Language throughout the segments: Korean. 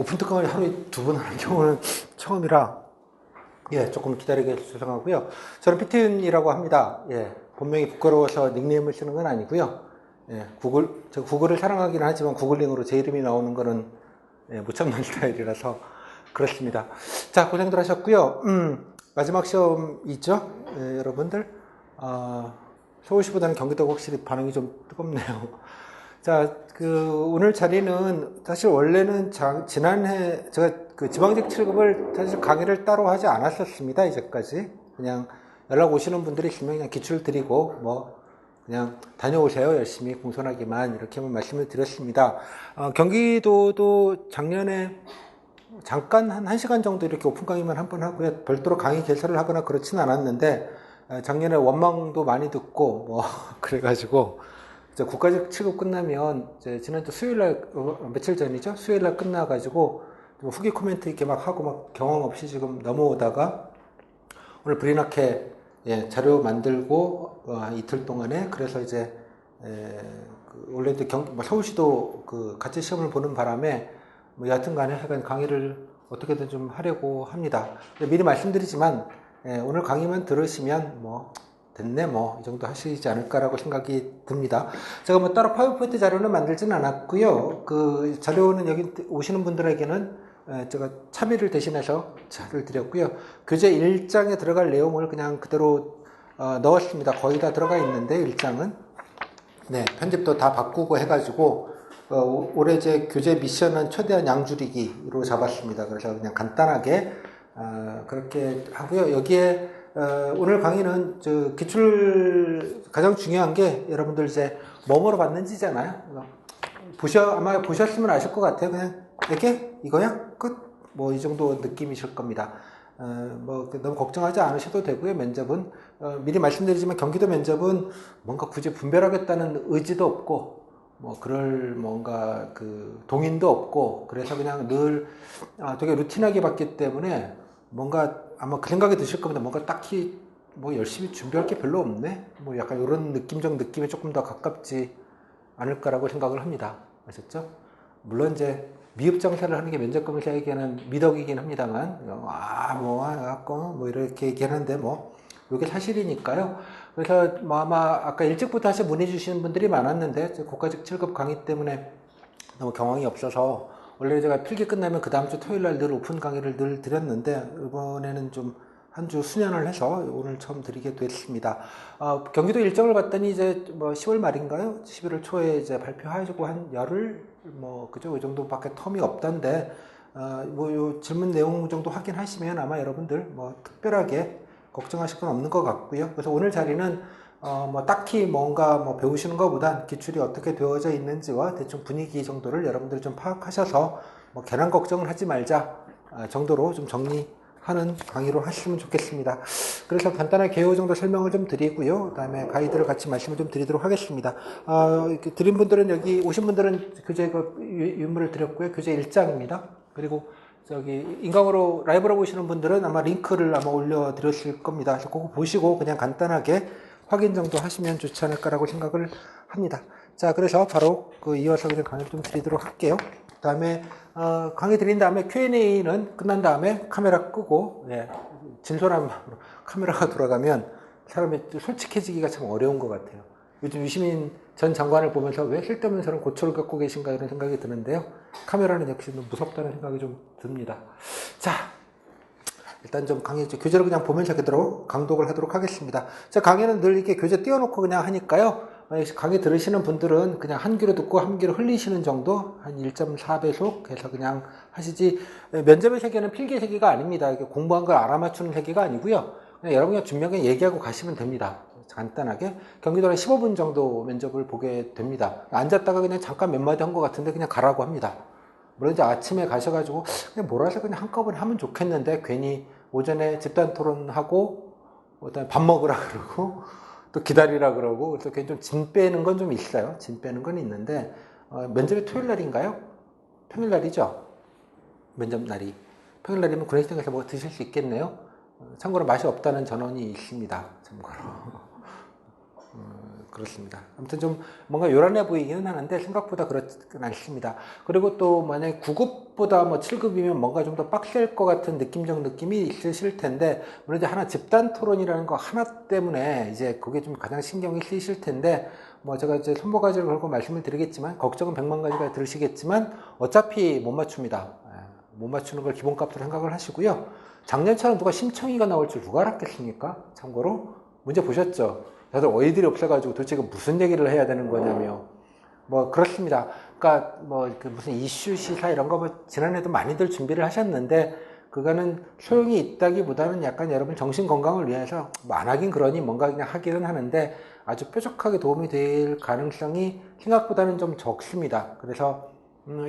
오픈 특강을 하루에 2번 하는 경우는 처음이라, 예, 조금 기다리게 해서 죄송하고요. 저는 피트윤이라고 합니다. 예, 본명이 부끄러워서 닉네임을 쓰는 건 아니고요. 예, 저 구글을 사랑하기는 하지만 구글링으로 제 이름이 나오는 거는 예, 못 참는 스타일이라서 그렇습니다. 자, 고생들 하셨고요. 마지막 시험이죠, 예, 여러분들. 서울시보다는 경기도가 확실히 반응이 좀 뜨겁네요. 자, 오늘 자리는 사실 원래는 지난해 제가 그 지방직 7급을 사실 강의를 따로 하지 않았었습니다, 이제까지. 그냥 연락 오시는 분들이 있으면 그냥 기출 드리고, 그냥 다녀오세요. 열심히 공손하게만. 이렇게만 말씀을 드렸습니다. 경기도도 작년에 잠깐 한 1시간 정도 이렇게 오픈 강의만 한 번 하고요. 별도로 강의 개설을 하거나 그렇지는 않았는데, 작년에 원망도 많이 듣고, 그래가지고, 국가직 취급 끝나면, 지난주 수요일날, 며칠 전이죠? 수요일날 끝나가지고, 후기 코멘트 이렇게 막 하고 막 경험 없이 지금 넘어오다가, 오늘 브리나케, 예, 자료 만들고, 이틀 동안에, 그래서 이제, 원래 서울시도 같이 시험을 보는 바람에, 여하튼 간에 약간 강의를 어떻게든 좀 하려고 합니다. 미리 말씀드리지만, 예, 오늘 강의만 들으시면, 됐네, 이 정도 하시지 않을까라고 생각이 듭니다. 제가 따로 파워포인트 자료는 만들지는 않았고요. 그 자료는 여기 오시는 분들에게는 제가 차비를 대신해서 자료를 드렸고요. 교재 1장에 들어갈 내용을 그냥 그대로 넣었습니다. 거의 다 들어가 있는데, 1장은. 네, 편집도 다 바꾸고 해가지고, 올해 제 교재 미션은 최대한 양 줄이기로 잡았습니다. 그래서 그냥 간단하게, 그렇게 하고요. 여기에, 오늘 강의는 기출 가장 중요한 게 여러분들 이제 뭐뭐로 받는지잖아요. 아마 보셨으면 아실 것 같아요. 그냥 이거야 끝. 이 정도 느낌이실 겁니다. 너무 걱정하지 않으셔도 되고요. 면접은 미리 말씀드리지만 경기도 면접은 뭔가 굳이 분별하겠다는 의지도 없고 그럴 뭔가 동인도 없고 그래서 그냥 늘 되게 루틴하게 받기 때문에 뭔가 아마 그 생각이 드실 겁니다. 뭔가 딱히 열심히 준비할 게 별로 없네? 약간 이런 느낌적 느낌에 조금 더 가깝지 않을까라고 생각을 합니다. 아셨죠? 물론 이제 미흡 장사를 하는 게 면접 검사에게는 미덕이긴 합니다만, 이렇게 얘기하는데 이게 사실이니까요. 그래서 아마 아까 일찍부터 사실 문의 주시는 분들이 많았는데, 국가직 7급 강의 때문에 너무 경황이 없어서, 원래 제가 필기 끝나면 그 다음 주 토요일 날 늘 오픈 강의를 늘 드렸는데, 이번에는 좀 한 주 수년을 해서 오늘 처음 드리게 됐습니다. 경기도 일정을 봤더니 이제 10월 말인가요? 11월 초에 이제 발표하시고 한 열흘? 그죠? 이 정도밖에 텀이 없던데, 요 질문 내용 정도 확인하시면 아마 여러분들 특별하게 걱정하실 건 없는 것 같고요. 그래서 오늘 자리는 딱히 뭔가 배우시는 것보단 기출이 어떻게 되어져 있는지와 대충 분위기 정도를 여러분들 좀 파악하셔서 괜한 걱정을 하지 말자 정도로 좀 정리하는 강의로 하시면 좋겠습니다. 그래서 간단하게 개요 정도 설명을 좀 드리고요. 그 다음에 가이드를 같이 말씀을 좀 드리도록 하겠습니다. 드린 분들은 여기 오신 분들은 교재 유무를 드렸고요. 교재 1장입니다. 그리고 인강으로 라이브로 보시는 분들은 아마 링크를 아마 올려드렸을 겁니다. 그래서 그거 보시고 그냥 간단하게 확인 정도 하시면 좋지 않을까라고 생각을 합니다. 자, 그래서 바로 이어서 그냥 강의를 좀 드리도록 할게요. 그 다음에, 강의 드린 다음에 Q&A는 끝난 다음에 카메라 끄고, 예, 진솔한 마음으로 카메라가 돌아가면 사람이 솔직해지기가 참 어려운 것 같아요. 요즘 유시민 전 장관을 보면서 왜 쓸데없는 사람 고초를 겪고 계신가 이런 생각이 드는데요. 카메라는 역시 좀 무섭다는 생각이 좀 듭니다. 자, 일단 좀 교재를 그냥 보면서 그대로 강독을 하도록 하겠습니다. 자, 강의는 늘 이렇게 교재 띄워놓고 그냥 하니까요. 강의 들으시는 분들은 그냥 한 귀로 듣고 한 귀로 흘리시는 정도, 한 1.4배속 해서 그냥 하시지, 면접의 세계는 필기 세계가 아닙니다. 공부한 걸 알아맞추는 세계가 아니고요. 그냥 여러분이 준비하게 얘기하고 가시면 됩니다. 간단하게. 경기도는 15분 정도 면접을 보게 됩니다. 앉았다가 그냥 잠깐 몇 마디 한 것 같은데 그냥 가라고 합니다. 물론 이제 아침에 가셔가지고 그냥 몰아서 그냥 한꺼번에 하면 좋겠는데 괜히 오전에 집단 토론하고 그다음에 밥 먹으라 그러고 또 기다리라 그러고 그래서 괜히 좀 짐 빼는 건 좀 있어요. 짐 빼는 건 있는데 면접이 토요일 날인가요? 평일 날이죠? 면접 날이. 평일 날이면 구내시장에서 드실 수 있겠네요. 참고로 맛이 없다는 전원이 있습니다. 참고로. 그렇습니다. 아무튼 좀 뭔가 요란해 보이기는 하는데 생각보다 그렇진 않습니다. 그리고 또 만약에 9급보다 뭐 7급이면 뭔가 좀 더 빡셀 것 같은 느낌적 느낌이 있으실 텐데, 물론 이제 하나 집단 토론이라는 거 하나 때문에 이제 그게 좀 가장 신경이 쓰이실 텐데, 뭐 제가 이제 손모가지를 걸고 말씀을 드리겠지만, 걱정은 100만 가지가 들으시겠지만, 어차피 못 맞춥니다. 못 맞추는 걸 기본값으로 생각을 하시고요. 작년처럼 누가 심청이가 나올 줄 누가 알았겠습니까? 참고로 문제 보셨죠? 다들 어이들이 없어가지고 도대체 무슨 얘기를 해야 되는 거냐며. 뭐 그렇습니다. 그러니까 뭐 그 무슨 이슈 시사 이런 거 뭐 지난해도 많이들 준비를 하셨는데, 그거는 소용이 있다기보다는 약간 여러분 정신 건강을 위해서 뭐 안 하긴 그러니 뭔가 그냥 하기는 하는데, 아주 뾰족하게 도움이 될 가능성이 생각보다는 좀 적습니다. 그래서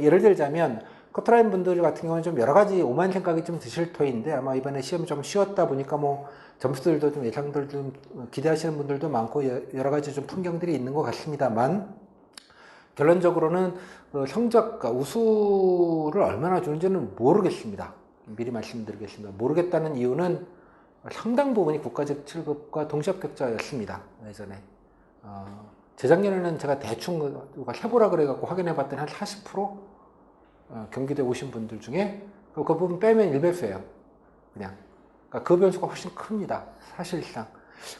예를 들자면 커트라인 분들 같은 경우는 좀 여러 가지 오만 생각이 좀 드실 터인데, 아마 이번에 시험이 좀 쉬웠다 보니까 뭐 점수들도 좀 예상들 좀 기대하시는 분들도 많고 여러 가지 좀 풍경들이 있는 것 같습니다만, 결론적으로는 그 성적과 우수를 얼마나 주는지는 모르겠습니다. 미리 말씀드리겠습니다. 모르겠다는 이유는 상당 부분이 국가직 7급과 동시합격자였습니다. 예전에. 재작년에는 제가 대충 세보라 그래갖고 확인해 봤더니 한 40%? 경기도에 오신 분들 중에 그 부분 빼면 1배수예요. 그냥. 그러니까 그 변수가 훨씬 큽니다. 사실상.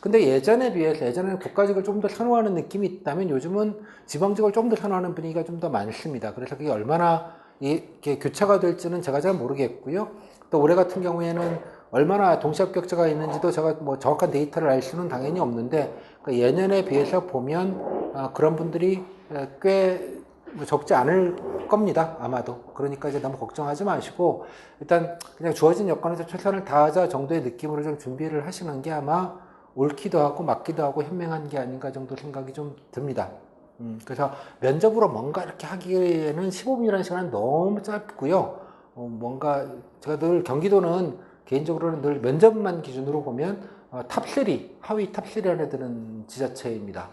근데 예전에 비해서, 예전에는 국가직을 좀 더 선호하는 느낌이 있다면 요즘은 지방직을 좀 더 선호하는 분위기가 좀 더 많습니다. 그래서 그게 얼마나 이게 교차가 될지는 제가 잘 모르겠고요. 또 올해 같은 경우에는 얼마나 동시합격자가 있는지도 제가 뭐 정확한 데이터를 알 수는 당연히 없는데, 그러니까 예년에 비해서 보면 그런 분들이 꽤 적지 않을 겁니다. 아마도. 그러니까 이제 너무 걱정하지 마시고 일단 그냥 주어진 여건에서 최선을 다하자 정도의 느낌으로 좀 준비를 하시는 게 아마 옳기도 하고 맞기도 하고 현명한 게 아닌가 정도 생각이 좀 듭니다. 그래서 면접으로 뭔가 이렇게 하기에는 15분이라는 시간은 너무 짧고요. 뭔가 제가 늘 경기도는 개인적으로는 늘 면접만 기준으로 보면 탑3, 하위 탑3 안에 드는 지자체입니다.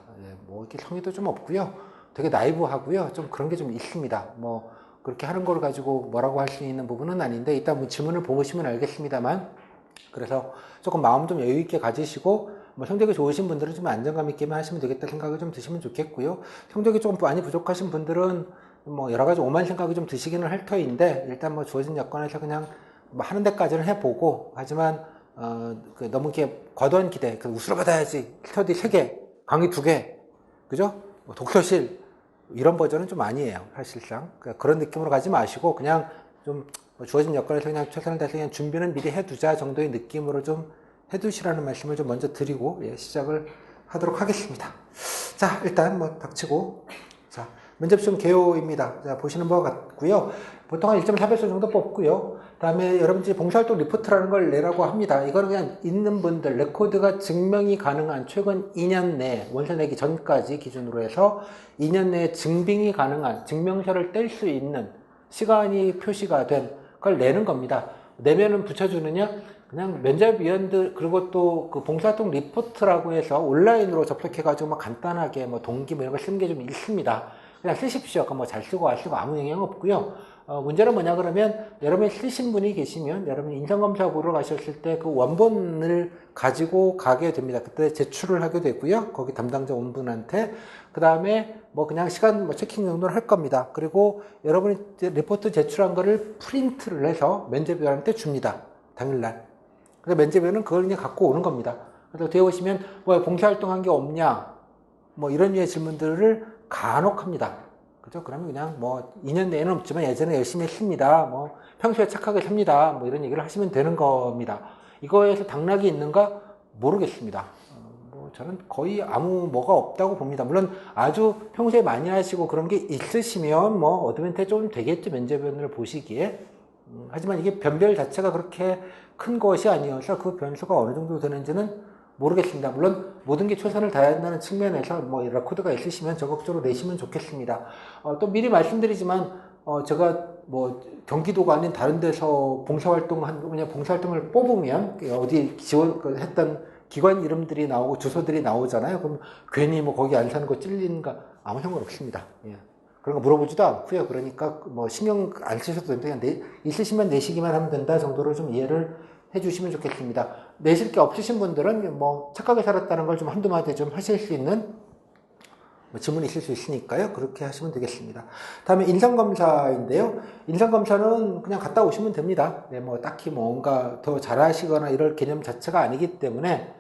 뭐 이렇게 성의도 좀 없고요. 되게 나이브하고요. 좀 그런 게 좀 있습니다. 뭐 그렇게 하는 걸 가지고 뭐라고 할 수 있는 부분은 아닌데, 일단 뭐 지문을 보시면 알겠습니다만, 그래서 조금 마음 좀 여유 있게 가지시고, 뭐 성적이 좋으신 분들은 좀 안정감 있게만 하시면 되겠다 생각을 좀 드시면 좋겠고요. 성적이 좀 많이 부족하신 분들은 뭐 여러 가지 오만 생각이 좀 드시기는 할 터인데, 일단 뭐 주어진 여건에서 그냥 뭐 하는 데까지는 해보고, 하지만 너무 이렇게 과도한 기대, 우수를 받아야지, 스터디 3개, 강의 2개, 그죠? 뭐 독서실 이런 버전은 좀 아니에요, 사실상. 그러니까 그런 느낌으로 가지 마시고 그냥 좀 주어진 여건에서 그냥 최선을 다해서 그냥 준비는 미리 해두자 정도의 느낌으로 좀 해두시라는 말씀을 좀 먼저 드리고 시작을 하도록 하겠습니다. 자, 일단 뭐 닥치고, 자, 면접 시험 개요입니다. 자, 보시는 바와 같고요. 보통 한 1.4배수 정도 뽑고요. 다음에 여러분들이 봉사활동 리포트라는 걸 내라고 합니다. 이거는 그냥 있는 분들, 레코드가 증명이 가능한 최근 2년 내에, 원서 내기 전까지 기준으로 해서 2년 내에 증빙이 가능한 증명서를 뗄 수 있는 시간이 표시가 된 걸 내는 겁니다. 내면은 붙여주느냐? 그냥 면접위원들, 그리고 또 그 봉사활동 리포트라고 해서 온라인으로 접속해가지고 뭐 간단하게 뭐 동기 뭐 이런 걸 쓰는 게 좀 있습니다. 그냥 쓰십시오. 뭐 잘 쓰고 안 쓰고 아무 영향 없고요. 문제는 뭐냐 그러면, 여러분이 쓰신 분이 계시면 여러분 인성검사 보러 가셨을 때 그 원본을 가지고 가게 됩니다. 그때 제출을 하게 되고요. 거기 담당자 온 분한테. 그 다음에 뭐 그냥 시간 뭐 체킹 정도는 할 겁니다. 그리고 여러분이 리포트 제출한 거를 프린트를 해서 면접위원한테 줍니다. 당일날. 그래서 면접위원은 그걸 그냥 갖고 오는 겁니다. 그래서 뒤에 오시면 뭐 봉사활동 한 게 없냐? 뭐 이런 류의 질문들을 간혹 합니다. 그죠? 그러면 그냥 뭐 2년 내에는 없지만 예전에 열심히 했습니다. 뭐 평소에 착하게 삽니다. 뭐 이런 얘기를 하시면 되는 겁니다. 이거에서 당락이 있는가 모르겠습니다. 뭐 저는 거의 아무 뭐가 없다고 봅니다. 물론 아주 평소에 많이 하시고 그런 게 있으시면 뭐 어드밴티지 좀 되겠죠. 면접위원을 보시기에. 하지만 이게 변별 자체가 그렇게 큰 것이 아니어서 그 변수가 어느 정도 되는지는 모르겠습니다. 물론 모든 게 최선을 다해야 한다는 측면에서 뭐 레코드가 있으시면 적극적으로 내시면 좋겠습니다. 또 미리 말씀드리지만 제가 뭐 경기도가 아닌 다른 데서 그냥 봉사활동을 뽑으면 어디 지원했던 기관 이름들이 나오고 주소들이 나오잖아요. 그럼 괜히 뭐 거기 안 사는 거 찔리는가 아무 상관없습니다. 예. 그런 거 물어보지도 않고요. 그러니까 뭐 신경 안 쓰셔도 됩니다. 그냥 있으시면 내시기만 하면 된다 정도로 좀 이해를 해주시면 좋겠습니다. 내실 게 없으신 분들은 뭐 착하게 살았다는 걸 좀 한두 마디 좀 하실 수 있는 뭐 질문이 있을 수 있으니까요. 그렇게 하시면 되겠습니다. 다음에 인성검사인데요. 인성검사는 그냥 갔다 오시면 됩니다. 네, 뭐 딱히 뭔가 더 잘하시거나 이럴 개념 자체가 아니기 때문에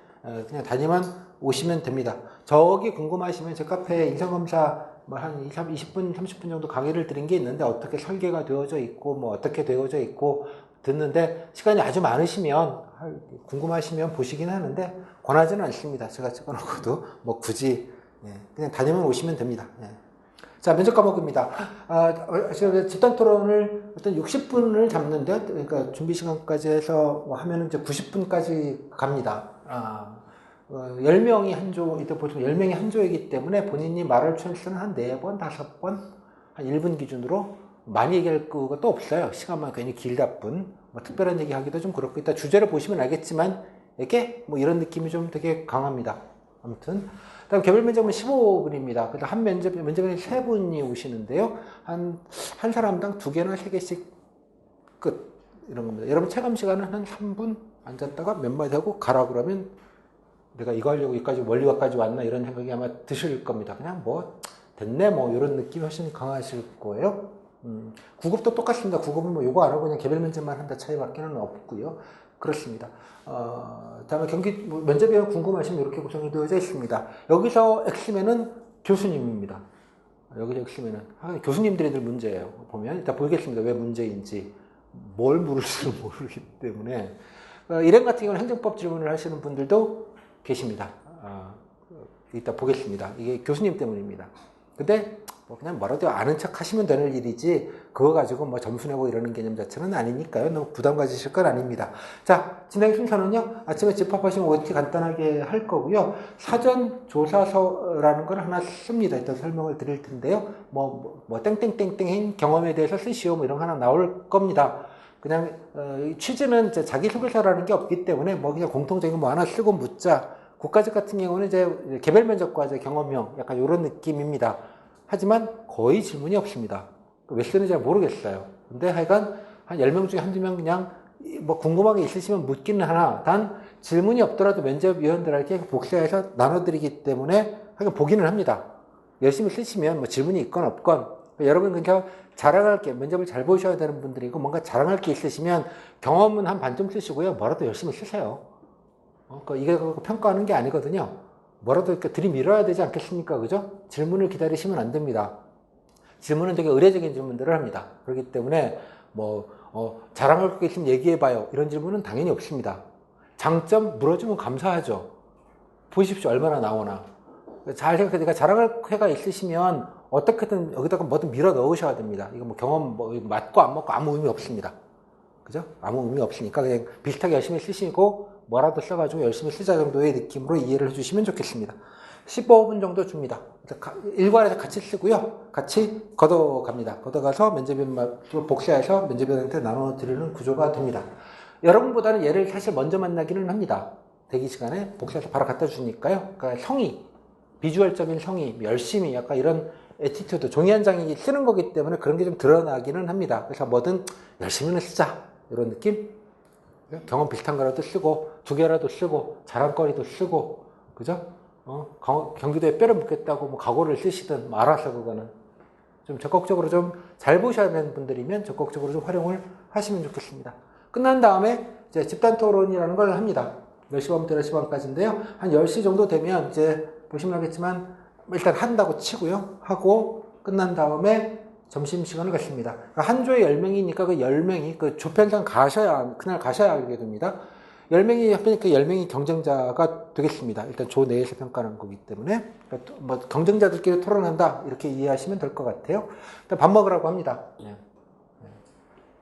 그냥 다니만 오시면 됩니다. 저기 궁금하시면 제 카페에 인성검사 뭐 한 20분, 30분 정도 강의를 드린 게 있는데 어떻게 설계가 되어져 있고 뭐 어떻게 되어져 있고 듣는데 시간이 아주 많으시면 궁금하시면 보시긴 하는데 권하지는 않습니다. 제가 찍어놓고도 뭐 굳이 그냥 다니면 오시면 됩니다. 자, 면접 과목입니다. 집단 토론을 일단 60분을 잡는데, 그러니까 준비 시간까지 해서 뭐 하면은 이제 90분까지 갑니다. 10명이 한 조, 이때 보통 10명이 한 조이기 때문에 본인이 말할 찬스는 한 4번, 5번, 한 1분 기준으로 많이 얘기할 것도 없어요. 시간만 괜히 길다 뿐. 뭐 특별한 얘기 하기도 좀 그렇고, 이따 주제를 보시면 알겠지만, 이렇게 뭐 이런 느낌이 좀 되게 강합니다. 아무튼. 다음 개별 면접은 15분입니다. 그래서 한 면접에 3분이 오시는데요. 한 사람당 2개나 3개씩 끝. 이런 겁니다. 여러분 체감 시간은 한 3분 앉았다가 몇 마디 하고 가라 그러면 내가 이거 하려고 여기까지 멀리까지 왔나 이런 생각이 아마 드실 겁니다. 그냥 뭐 됐네 뭐 이런 느낌이 훨씬 강하실 거예요. 구급도 똑같습니다. 구급은 뭐 요거 안 하고 그냥 개별 면접만 한다 차이밖에는 없고요. 그렇습니다. 다음에 면접에 궁금하시면 이렇게 구성이 되어져 있습니다. 여기서 X면은 교수님입니다. 여기서 X면은 교수님들이 늘 문제예요. 보면 이따 보겠습니다. 왜 문제인지 뭘 물을지를 모르기 때문에 일행 같은 경우는 행정법 질문을 하시는 분들도 계십니다. 이따 보겠습니다. 이게 교수님 때문입니다. 근데 뭐 그냥 뭐라도 아는 척 하시면 되는 일이지 그거 가지고 뭐 점수 내고 이러는 개념 자체는 아니니까요. 너무 부담 가지실 건 아닙니다. 자, 진행 순서는요. 아침에 집합하시면 OT 간단하게 할 거고요. 사전 조사서라는 걸 하나 씁니다. 일단 설명을 드릴 텐데요. 뭐 땡땡땡땡인 경험에 대해서 쓰시오 뭐 이런 거 하나 나올 겁니다. 그냥 취지는 이제 자기소개서라는 게 없기 때문에 뭐 그냥 공통적인 뭐 하나 쓰고 묻자. 국가직 같은 경우는 이제 개별 면접과 이제 경험형 약간 이런 느낌입니다. 하지만 거의 질문이 없습니다. 왜 쓰는지 잘 모르겠어요. 근데 하여간 한 10명 중에 한두 명 그냥 뭐 궁금한 게 있으시면 묻기는 하나. 단 질문이 없더라도 면접위원들에게 복사해서 나눠드리기 때문에 하여간 보기는 합니다. 열심히 쓰시면 뭐 질문이 있건 없건 여러분 그냥 자랑할 게 면접을 잘 보셔야 되는 분들이고 뭔가 자랑할 게 있으시면 경험은 한 반쯤 쓰시고요. 뭐라도 열심히 쓰세요. 그러니까 이게 평가하는 게 아니거든요. 뭐라도 이렇게 들이밀어야 되지 않겠습니까? 그죠? 질문을 기다리시면 안 됩니다. 질문은 되게 의례적인 질문들을 합니다. 그렇기 때문에 자랑할 게 있으면 얘기해봐요. 이런 질문은 당연히 없습니다. 장점 물어주면 감사하죠. 보십시오. 얼마나 나오나. 잘 생각해. 자랑할 회가 있으시면 어떻게든 여기다가 뭐든 밀어 넣으셔야 됩니다. 이거 뭐 경험 맞고 안 맞고 아무 의미 없습니다. 그죠? 아무 의미 없으니까 그냥 비슷하게 열심히 쓰시고 뭐라도 써가지고 열심히 쓰자 정도의 느낌으로 이해를 해주시면 좋겠습니다. 15분 정도 줍니다. 일괄해서 같이 쓰고요. 같이 걷어갑니다. 걷어가서 면접위원 복사해서 면접위원한테 나눠드리는 구조가 됩니다. 여러분보다는 얘를 사실 먼저 만나기는 합니다. 대기 시간에 복사해서 바로 갖다 주니까요. 그러니까 성의, 비주얼적인 성의, 열심히 약간 이런 에티튜드, 종이 한 장이 쓰는 거기 때문에 그런 게 좀 드러나기는 합니다. 그래서 뭐든 열심히는 쓰자. 이런 느낌? 경험 비슷한 거라도 쓰고, 2개라도 쓰고, 자랑거리도 쓰고, 그죠? 경기도에 뼈를 묻겠다고 뭐 각오를 쓰시든 뭐 알아서 그거는. 좀 적극적으로 좀 잘 보셔야 되는 분들이면 적극적으로 좀 활용을 하시면 좋겠습니다. 끝난 다음에 이제 집단 토론이라는 걸 합니다. 10시 반부터 10시 반까지인데요. 한 10시 정도 되면 이제 보시면 알겠지만 일단 한다고 치고요. 하고 끝난 다음에 점심시간을 갖습니다. 한 조에 10명이니까 그 10명이 그 조편상 그날 가셔야 하게 됩니다. 10명이 합하니까 10명이 경쟁자가 되겠습니다. 일단 조 내에서 평가하는 거기 때문에. 그러니까 뭐 경쟁자들끼리 토론한다. 이렇게 이해하시면 될 것 같아요. 일단 밥 먹으라고 합니다.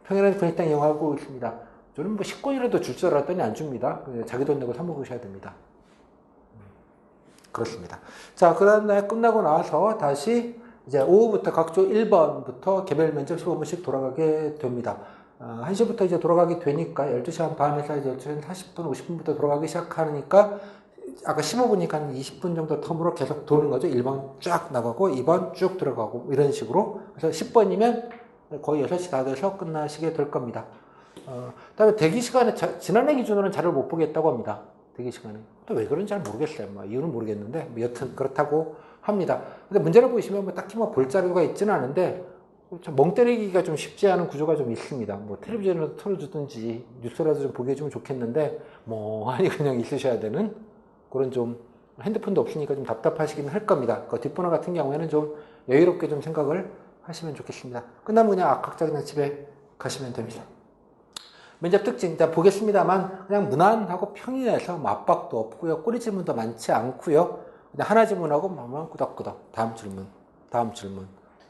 평일에는 그냥 이용하고 있습니다. 저는 뭐 10권이라도 줄 줄 알았더니 안 줍니다. 자기 돈 내고 사 먹으셔야 됩니다. 그렇습니다. 자, 그 다음날 끝나고 나서 다시 이제 오후부터 각조 1번부터 개별 면접 15분씩 돌아가게 됩니다. 1시부터 이제 돌아가게 되니까 12시 한 반에서 이제 12시 한 40분, 50분부터 돌아가기 시작하니까 아까 15분이니까 한 20분 정도 텀으로 계속 도는 거죠. 1번 쫙 나가고 2번 쭉 들어가고 이런 식으로. 그래서 10번이면 거의 6시 다 돼서 끝나시게 될 겁니다. 그다음에 대기 시간에 지난해 기준으로는 자료를 못 보겠다고 합니다. 대기 시간이. 또 왜 그런지 잘 모르겠어요. 뭐 이유는 모르겠는데 뭐 여튼 그렇다고 합니다. 근데 문제를 보시면 뭐 딱히 뭐 볼 자료가 있지는 않은데 멍 때리기가 좀 쉽지 않은 구조가 좀 있습니다. 뭐 텔레비전이라도 틀어주든지 뉴스라도 좀 보게 해주면 좋겠는데 멍하니 그냥 있으셔야 되는 그런 좀 핸드폰도 없으니까 좀 답답하시긴 할 겁니다. 그 뒷번호 같은 경우에는 좀 여유롭게 좀 생각을 하시면 좋겠습니다. 끝나면 그냥 각자 그냥 집에 가시면 됩니다. 면접 특징 일단 보겠습니다만 그냥 무난하고 평이해서 뭐 압박도 없고요. 꼬리 질문도 많지 않고요. 그냥 하나 질문하고 막 끄덕끄덕 다음 질문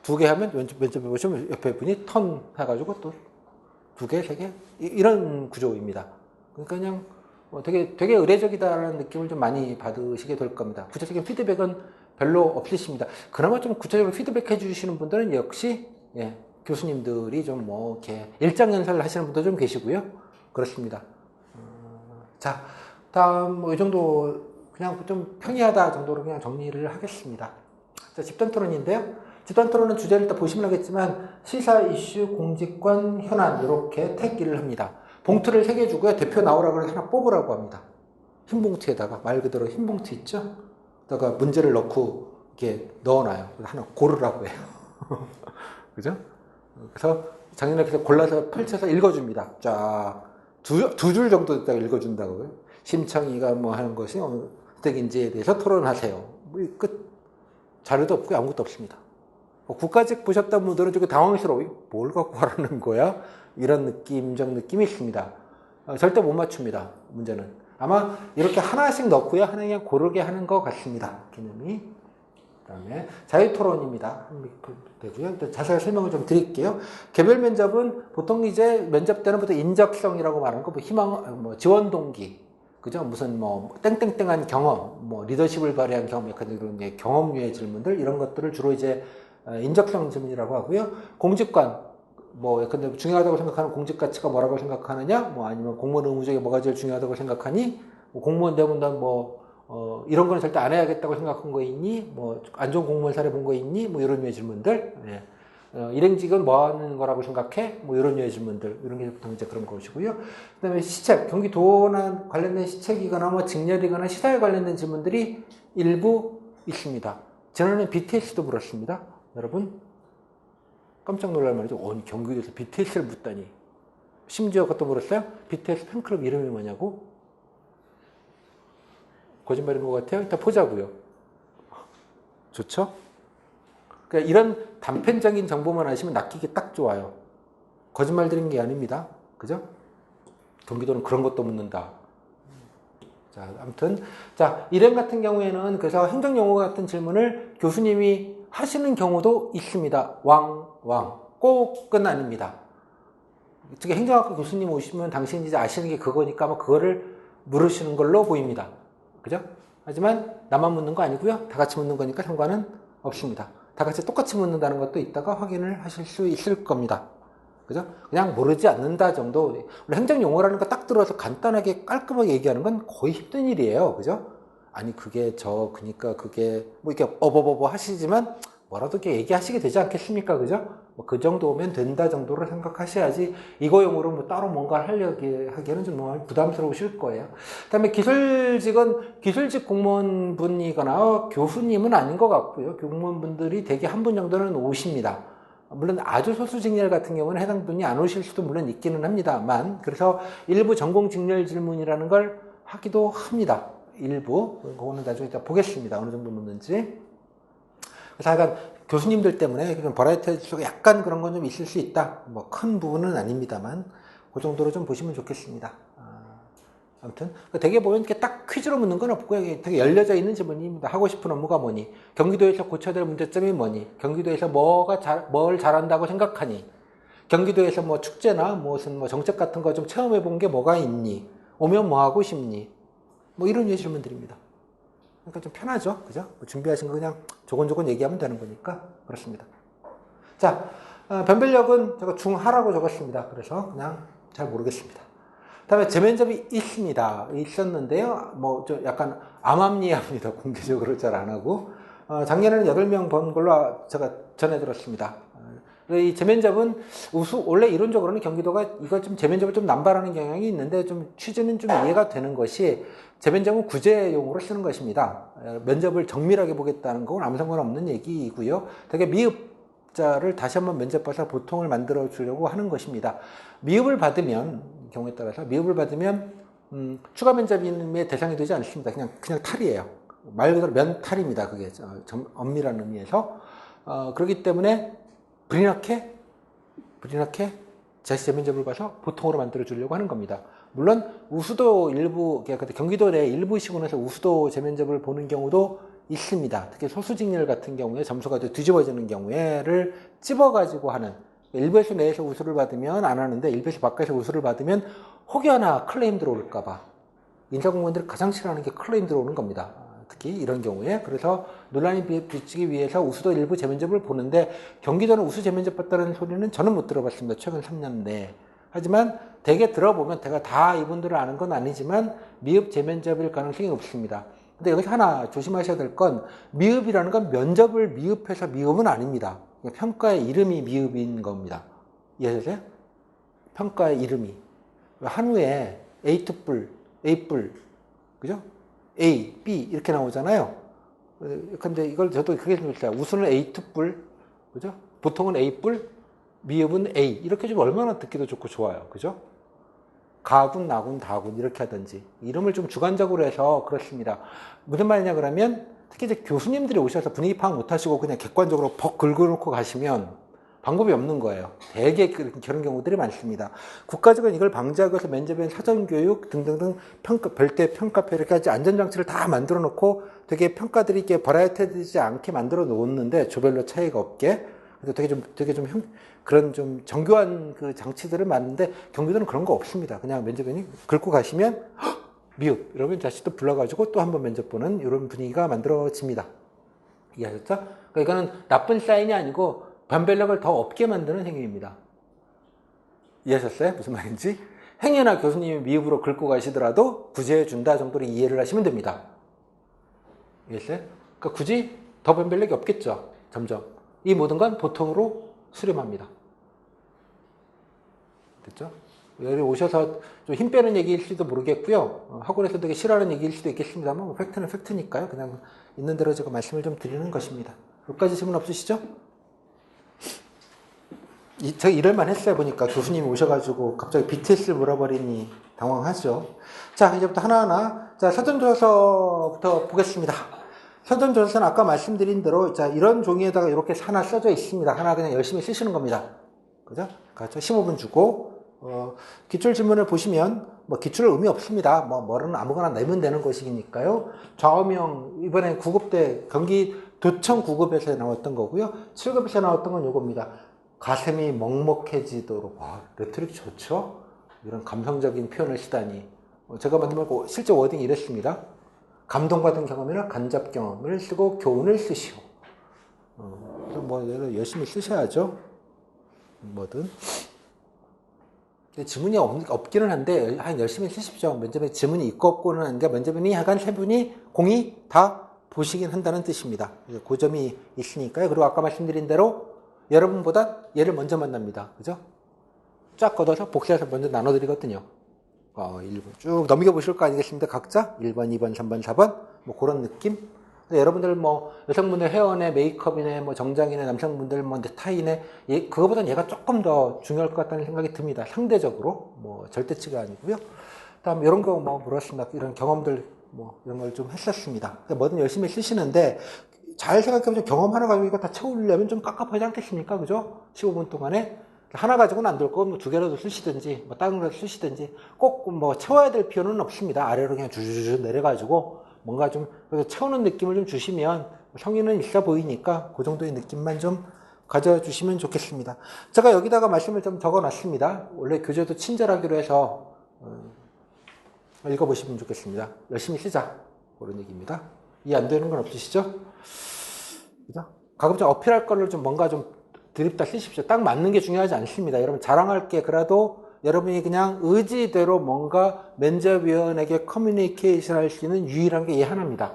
두 개 하면 면접에 보시면 옆에 분이 턴 해가지고 또 두 개, 세 개 이런 구조입니다. 그러니까 그냥 되게 의례적이다라는 느낌을 좀 많이 받으시게 될 겁니다. 구체적인 피드백은 별로 없으십니다. 그나마 좀 구체적으로 피드백 해주시는 분들은 역시 교수님들이 좀 뭐 이렇게 일장연설을 하시는 분도 좀 계시고요. 그렇습니다. 자, 다음 뭐 이 정도 그냥 좀 평이하다 정도로 그냥 정리를 하겠습니다. 자, 집단 토론인데요. 집단 토론은 주제를 또 보시면 알겠지만 시사 이슈, 공직관, 현안 이렇게 택기를 합니다. 봉투를 3개 주고요. 대표 나오라고 해서 하나 뽑으라고 합니다. 흰 봉투에다가 말 그대로 흰 봉투 있죠? 다가 문제를 넣고 이렇게 넣어놔요. 하나 고르라고 해요. 그죠? 그래서 작년에 그래서 골라서 펼쳐서 읽어줍니다. 쫙 두 줄 정도 읽어준다고요. 심청이가 뭐 하는 것이 어느 때인지에 대해서 토론하세요. 뭐 끝. 자료도 없고 아무것도 없습니다. 국가직 보셨던 분들은 조금 당황스러워요. 뭘 갖고 하라는 거야? 이런 느낌이 있습니다. 절대 못 맞춥니다. 문제는. 아마 이렇게 하나씩 넣고요. 하나 그냥 고르게 하는 것 같습니다. 개념이. 그다음에 자유토론입니다. 되고요. 자세히 설명을 좀 드릴게요. 개별 면접은 보통 이제 면접 때는 보통 인적성이라고 말하는 거, 뭐 희망, 뭐 지원 동기, 그죠? 무슨 뭐 땡땡땡한 경험, 뭐 리더십을 발휘한 경험, 약간 이런 경험류의 질문들 이런 것들을 주로 이제 인적성 질문이라고 하고요. 공직관, 뭐 근데 중요하다고 생각하는 공직 가치가 뭐라고 생각하느냐, 뭐 아니면 공무원 의무 중에 뭐가 제일 중요하다고 생각하니, 뭐 공무원 되면 넌 이런 거는 절대 안 해야겠다고 생각한 거 있니? 뭐 안 좋은 공무원 사례 본 거 있니? 뭐 이런 류의 질문들. 일행직은 뭐 하는 거라고 생각해? 뭐 이런 류의 질문들. 이런 게 보통 이제 그런 것이고요. 그 다음에 시책, 경기도나 관련된 시책이거나 뭐 직렬이거나 시사에 관련된 질문들이 일부 있습니다. 지난해 BTS도 물었습니다. 여러분, 깜짝 놀랄 말이죠. 경기도에서 BTS를 묻다니. 심지어 그것도 물었어요. BTS 팬클럽 이름이 뭐냐고? 거짓말인 것 같아요. 일단 보자고요. 좋죠? 그러니까 이런 단편적인 정보만 아시면 낚이기 딱 좋아요. 거짓말 드리는 게 아닙니다. 그죠? 경기도는 그런 것도 묻는다. 자, 아무튼. 자, 일행 같은 경우에는 그래서 행정용어 같은 질문을 교수님이 하시는 경우도 있습니다. 꼭은 아닙니다. 특히 행정학과 교수님 오시면 당신이 이제 아시는 게 그거니까 뭐 그거를 물으시는 걸로 보입니다. 그죠? 하지만 나만 묻는 거 아니고요. 다 같이 묻는 거니까 상관은 없습니다. 다 같이 똑같이 묻는다는 것도 이따가 확인을 하실 수 있을 겁니다. 그죠? 그냥 모르지 않는다 정도. 행정용어라는 거 딱 들어서 간단하게 깔끔하게 얘기하는 건 거의 힘든 일이에요. 그죠? 아니, 그니까 그게, 뭐 이렇게 하시지만 뭐라도 이렇게 얘기하시게 되지 않겠습니까? 그죠? 뭐 그 정도면 된다 정도로 생각하셔야지 이거용으로 뭐 따로 뭔가 하기에는 좀 부담스러우실 거예요. 그 다음에 기술직 공무원분이거나 교수님은 아닌 것 같고요. 공무원분들이 대개 한 분 정도는 오십니다. 물론 아주 소수 직렬 같은 경우는 해당 분이 안 오실 수도 물론 있기는 합니다만, 그래서 일부 전공 직렬 질문이라는 걸 하기도 합니다. 일부. 그거는 나중에 보겠습니다. 어느 정도 묻는지. 그래서 약간 교수님들 때문에 버라이어티 속에 약간 그런 건 좀 있을 수 있다. 뭐 큰 부분은 아닙니다만 그 정도로 좀 보시면 좋겠습니다. 아무튼 되게 보면 이렇게 딱 퀴즈로 묻는 건 없고요. 되게 열려져 있는 질문입니다. 하고 싶은 업무가 뭐니? 경기도에서 고쳐야 될 문제점이 뭐니? 경기도에서 뭘 잘한다고 생각하니? 경기도에서 뭐 축제나 무슨 뭐 정책 같은 거 좀 체험해 본 게 뭐가 있니? 오면 뭐 하고 싶니? 뭐 이런 류의 질문들입니다. 그러니까 좀 편하죠. 그죠? 준비하신 거 그냥 조곤조곤 얘기하면 되는 거니까. 그렇습니다. 자, 변별력은 제가 중하라고 적었습니다. 그래서 그냥 잘 모르겠습니다. 다음에 재면접이 있었는데요. 뭐, 약간 암암리합니다. 공개적으로 잘 안 하고. 작년에는 8명 본 걸로 제가 전해 들었습니다. 이 재면접은 원래 이론적으로는 경기도가 이거 좀 재면접을 좀 남발하는 경향이 있는데 좀 취지는 좀 이해가 되는 것이 재면접은 구제용으로 쓰는 것입니다. 면접을 정밀하게 보겠다는 건 아무 상관없는 얘기이고요. 되게 미흡자를 다시 한번 면접 봐서 보통을 만들어 주려고 하는 것입니다. 미흡을 받으면 경우에 따라서 미흡을 받으면 추가 면접의 대상이 되지 않습니다. 그냥 탈이에요. 말 그대로 면탈입니다. 그게 엄밀한 의미에서 그렇기 때문에 불이나게 자시 재면접을 봐서 보통으로 만들어 주려고 하는 겁니다. 물론 우수도 일부 경기도 내 일부 시군에서 우수도 재면접을 보는 경우도 있습니다. 특히 소수직렬 같은 경우에 점수가 뒤집어지는 경우에를 찝어가지고 하는 일부에서 내에서 우수를 받으면 안 하는데 일부에서 밖에서 우수를 받으면 혹여나 클레임 들어올까봐 인사공무원들이 가장 싫어하는 게 클레임 들어오는 겁니다. 특히 이런 경우에 그래서 논란이 비치기 위해서 우수도 일부 재면접을 보는데 경기도는 우수 재면접 봤다는 소리는 저는 못 들어봤습니다. 최근 3년 내에. 하지만 대개 들어보면 제가 다 이분들을 아는 건 아니지만 미흡 재면접일 가능성이 없습니다. 근데 여기서 하나 조심하셔야 될 건 미흡이라는 건 면접을 미흡해서 미흡은 아닙니다. 평가의 이름이 미흡인 겁니다. 이해되세요? 평가의 이름이. 한우에 A특불, A뿔, 그죠? A, B 이렇게 나오잖아요. 근데 이걸 저도 그게 좀 좋아요. 우수는 A특불, 그죠? 보통은 A뿔, 미흡은 A 이렇게 좀 얼마나 듣기도 좋고 좋아요, 그죠? 가군, 나군, 다군 이렇게 하든지 이름을 좀 주관적으로 해서 그렇습니다. 무슨 말이냐 그러면 특히 이제 교수님들이 오셔서 분위기 파악 못하시고 그냥 객관적으로 벅 긁어놓고 가시면 방법이 없는 거예요. 대개 그런 경우들이 많습니다. 국가적으로 이걸 방지하기 위해서 면접에 사전교육 등등등 별대 평가표 이렇게 하지 안전장치를 다 만들어 놓고 되게 평가들이 이렇게 버라이어티되지 않게 만들어 놓았는데 조별로 차이가 없게. 그래서 되게 좀 그런 좀 정교한 그 장치들을 많은데 경기도는 그런 거 없습니다. 그냥 면접관이 긁고 가시면 미흡 이러면 다시 또 불러가지고 또 한 번 면접 보는 이런 분위기가 만들어집니다. 이해하셨죠? 그러니까 이거는 나쁜 사인이 아니고 변별력을 더 없게 만드는 행위입니다. 이해하셨어요? 무슨 말인지? 행여나 교수님이 미흡으로 긁고 가시더라도 구제해 준다 정도로 이해를 하시면 됩니다. 이해했어요? 그러니까 굳이 더 변별력이 없겠죠. 점점. 이 모든 건 보통으로 수렴합니다. 됐죠? 여기 오셔서 좀 힘 빼는 얘기일지도 모르겠고요. 학원에서 되게 싫어하는 얘기일 수도 있겠습니다만 뭐 팩트는 팩트니까요. 그냥 있는 대로 제가 말씀을 좀 드리는 것입니다. 여기까지 질문 없으시죠? 제가 이럴만 했어요. 보니까 교수님이 오셔가지고 갑자기 BTS를 물어버리니 당황하죠. 자, 이제부터 하나하나. 자, 사전조사서부터 보겠습니다. 사전조사서는 아까 말씀드린 대로, 자, 이런 종이에다가 이렇게 하나 써져 있습니다. 하나 그냥 열심히 쓰시는 겁니다. 그죠? 그렇죠? 15분 주고, 기출질문을 보시면, 기출은 의미 없습니다. 뭐는 아무거나 내면 되는 것이니까요. 좌우명, 이번에 9급대, 경기도청 9급에서 나왔던 거고요. 7급에서 나왔던 건 요겁니다. 가슴이 먹먹해지도록. 와, 레토릭 좋죠? 이런 감성적인 표현을 쓰다니. 제가 만든 거 실제 워딩이 이랬습니다. 감동받은 경험이나 간접 경험을 쓰고 교훈을 쓰시오. 그래서 열심히 쓰셔야죠. 뭐든. 지문이 없기는 한데, 열심히 쓰십시오. 면접에 지문이 있고 없고는 아닌데, 면접인이 약간 세 분이 공이 다 보시긴 한다는 뜻입니다. 그 점이 있으니까요. 그리고 아까 말씀드린 대로 여러분보다 얘를 먼저 만납니다. 그죠? 쫙 걷어서 복사해서 먼저 나눠드리거든요. 1번. 쭉 넘겨보실 거 아니겠습니까? 각자? 1번, 2번, 3번, 4번? 그런 느낌? 여러분들 여성분들 헤어네, 메이크업이네, 정장이네, 남성분들 넥타이네, 그거보다는 얘가 조금 더 중요할 것 같다는 생각이 듭니다. 상대적으로. 절대치가 아니고요. 다음, 이런 거 물었습니다. 이런 경험들, 이런 걸 좀 했었습니다. 뭐든 열심히 쓰시는데, 잘 생각해보면 경험 하나 가지고 이거 다 채우려면 좀 깝깝하지 않겠습니까? 그죠? 15분 동안에. 하나 가지고는 안 될 거고, 두 개라도 쓰시든지, 다른 거라도 쓰시든지, 꼭 채워야 될 필요는 없습니다. 아래로 그냥 주주주 내려가지고, 뭔가 좀, 그래서 채우는 느낌을 좀 주시면, 성의는 있어 보이니까, 그 정도의 느낌만 좀 가져주시면 좋겠습니다. 제가 여기다가 말씀을 좀 적어 놨습니다. 원래 교재도 친절하기로 해서, 읽어보시면 좋겠습니다. 열심히 쓰자. 그런 얘기입니다. 이해 안 되는 건 없으시죠? 그죠? 가급적 어필할 거를 좀 뭔가 좀 드립다 쓰십시오. 딱 맞는 게 중요하지 않습니다. 여러분 자랑할 게 그래도 여러분이 그냥 의지대로 뭔가 면접위원에게 커뮤니케이션 할 수 있는 유일한 게 이 하나입니다.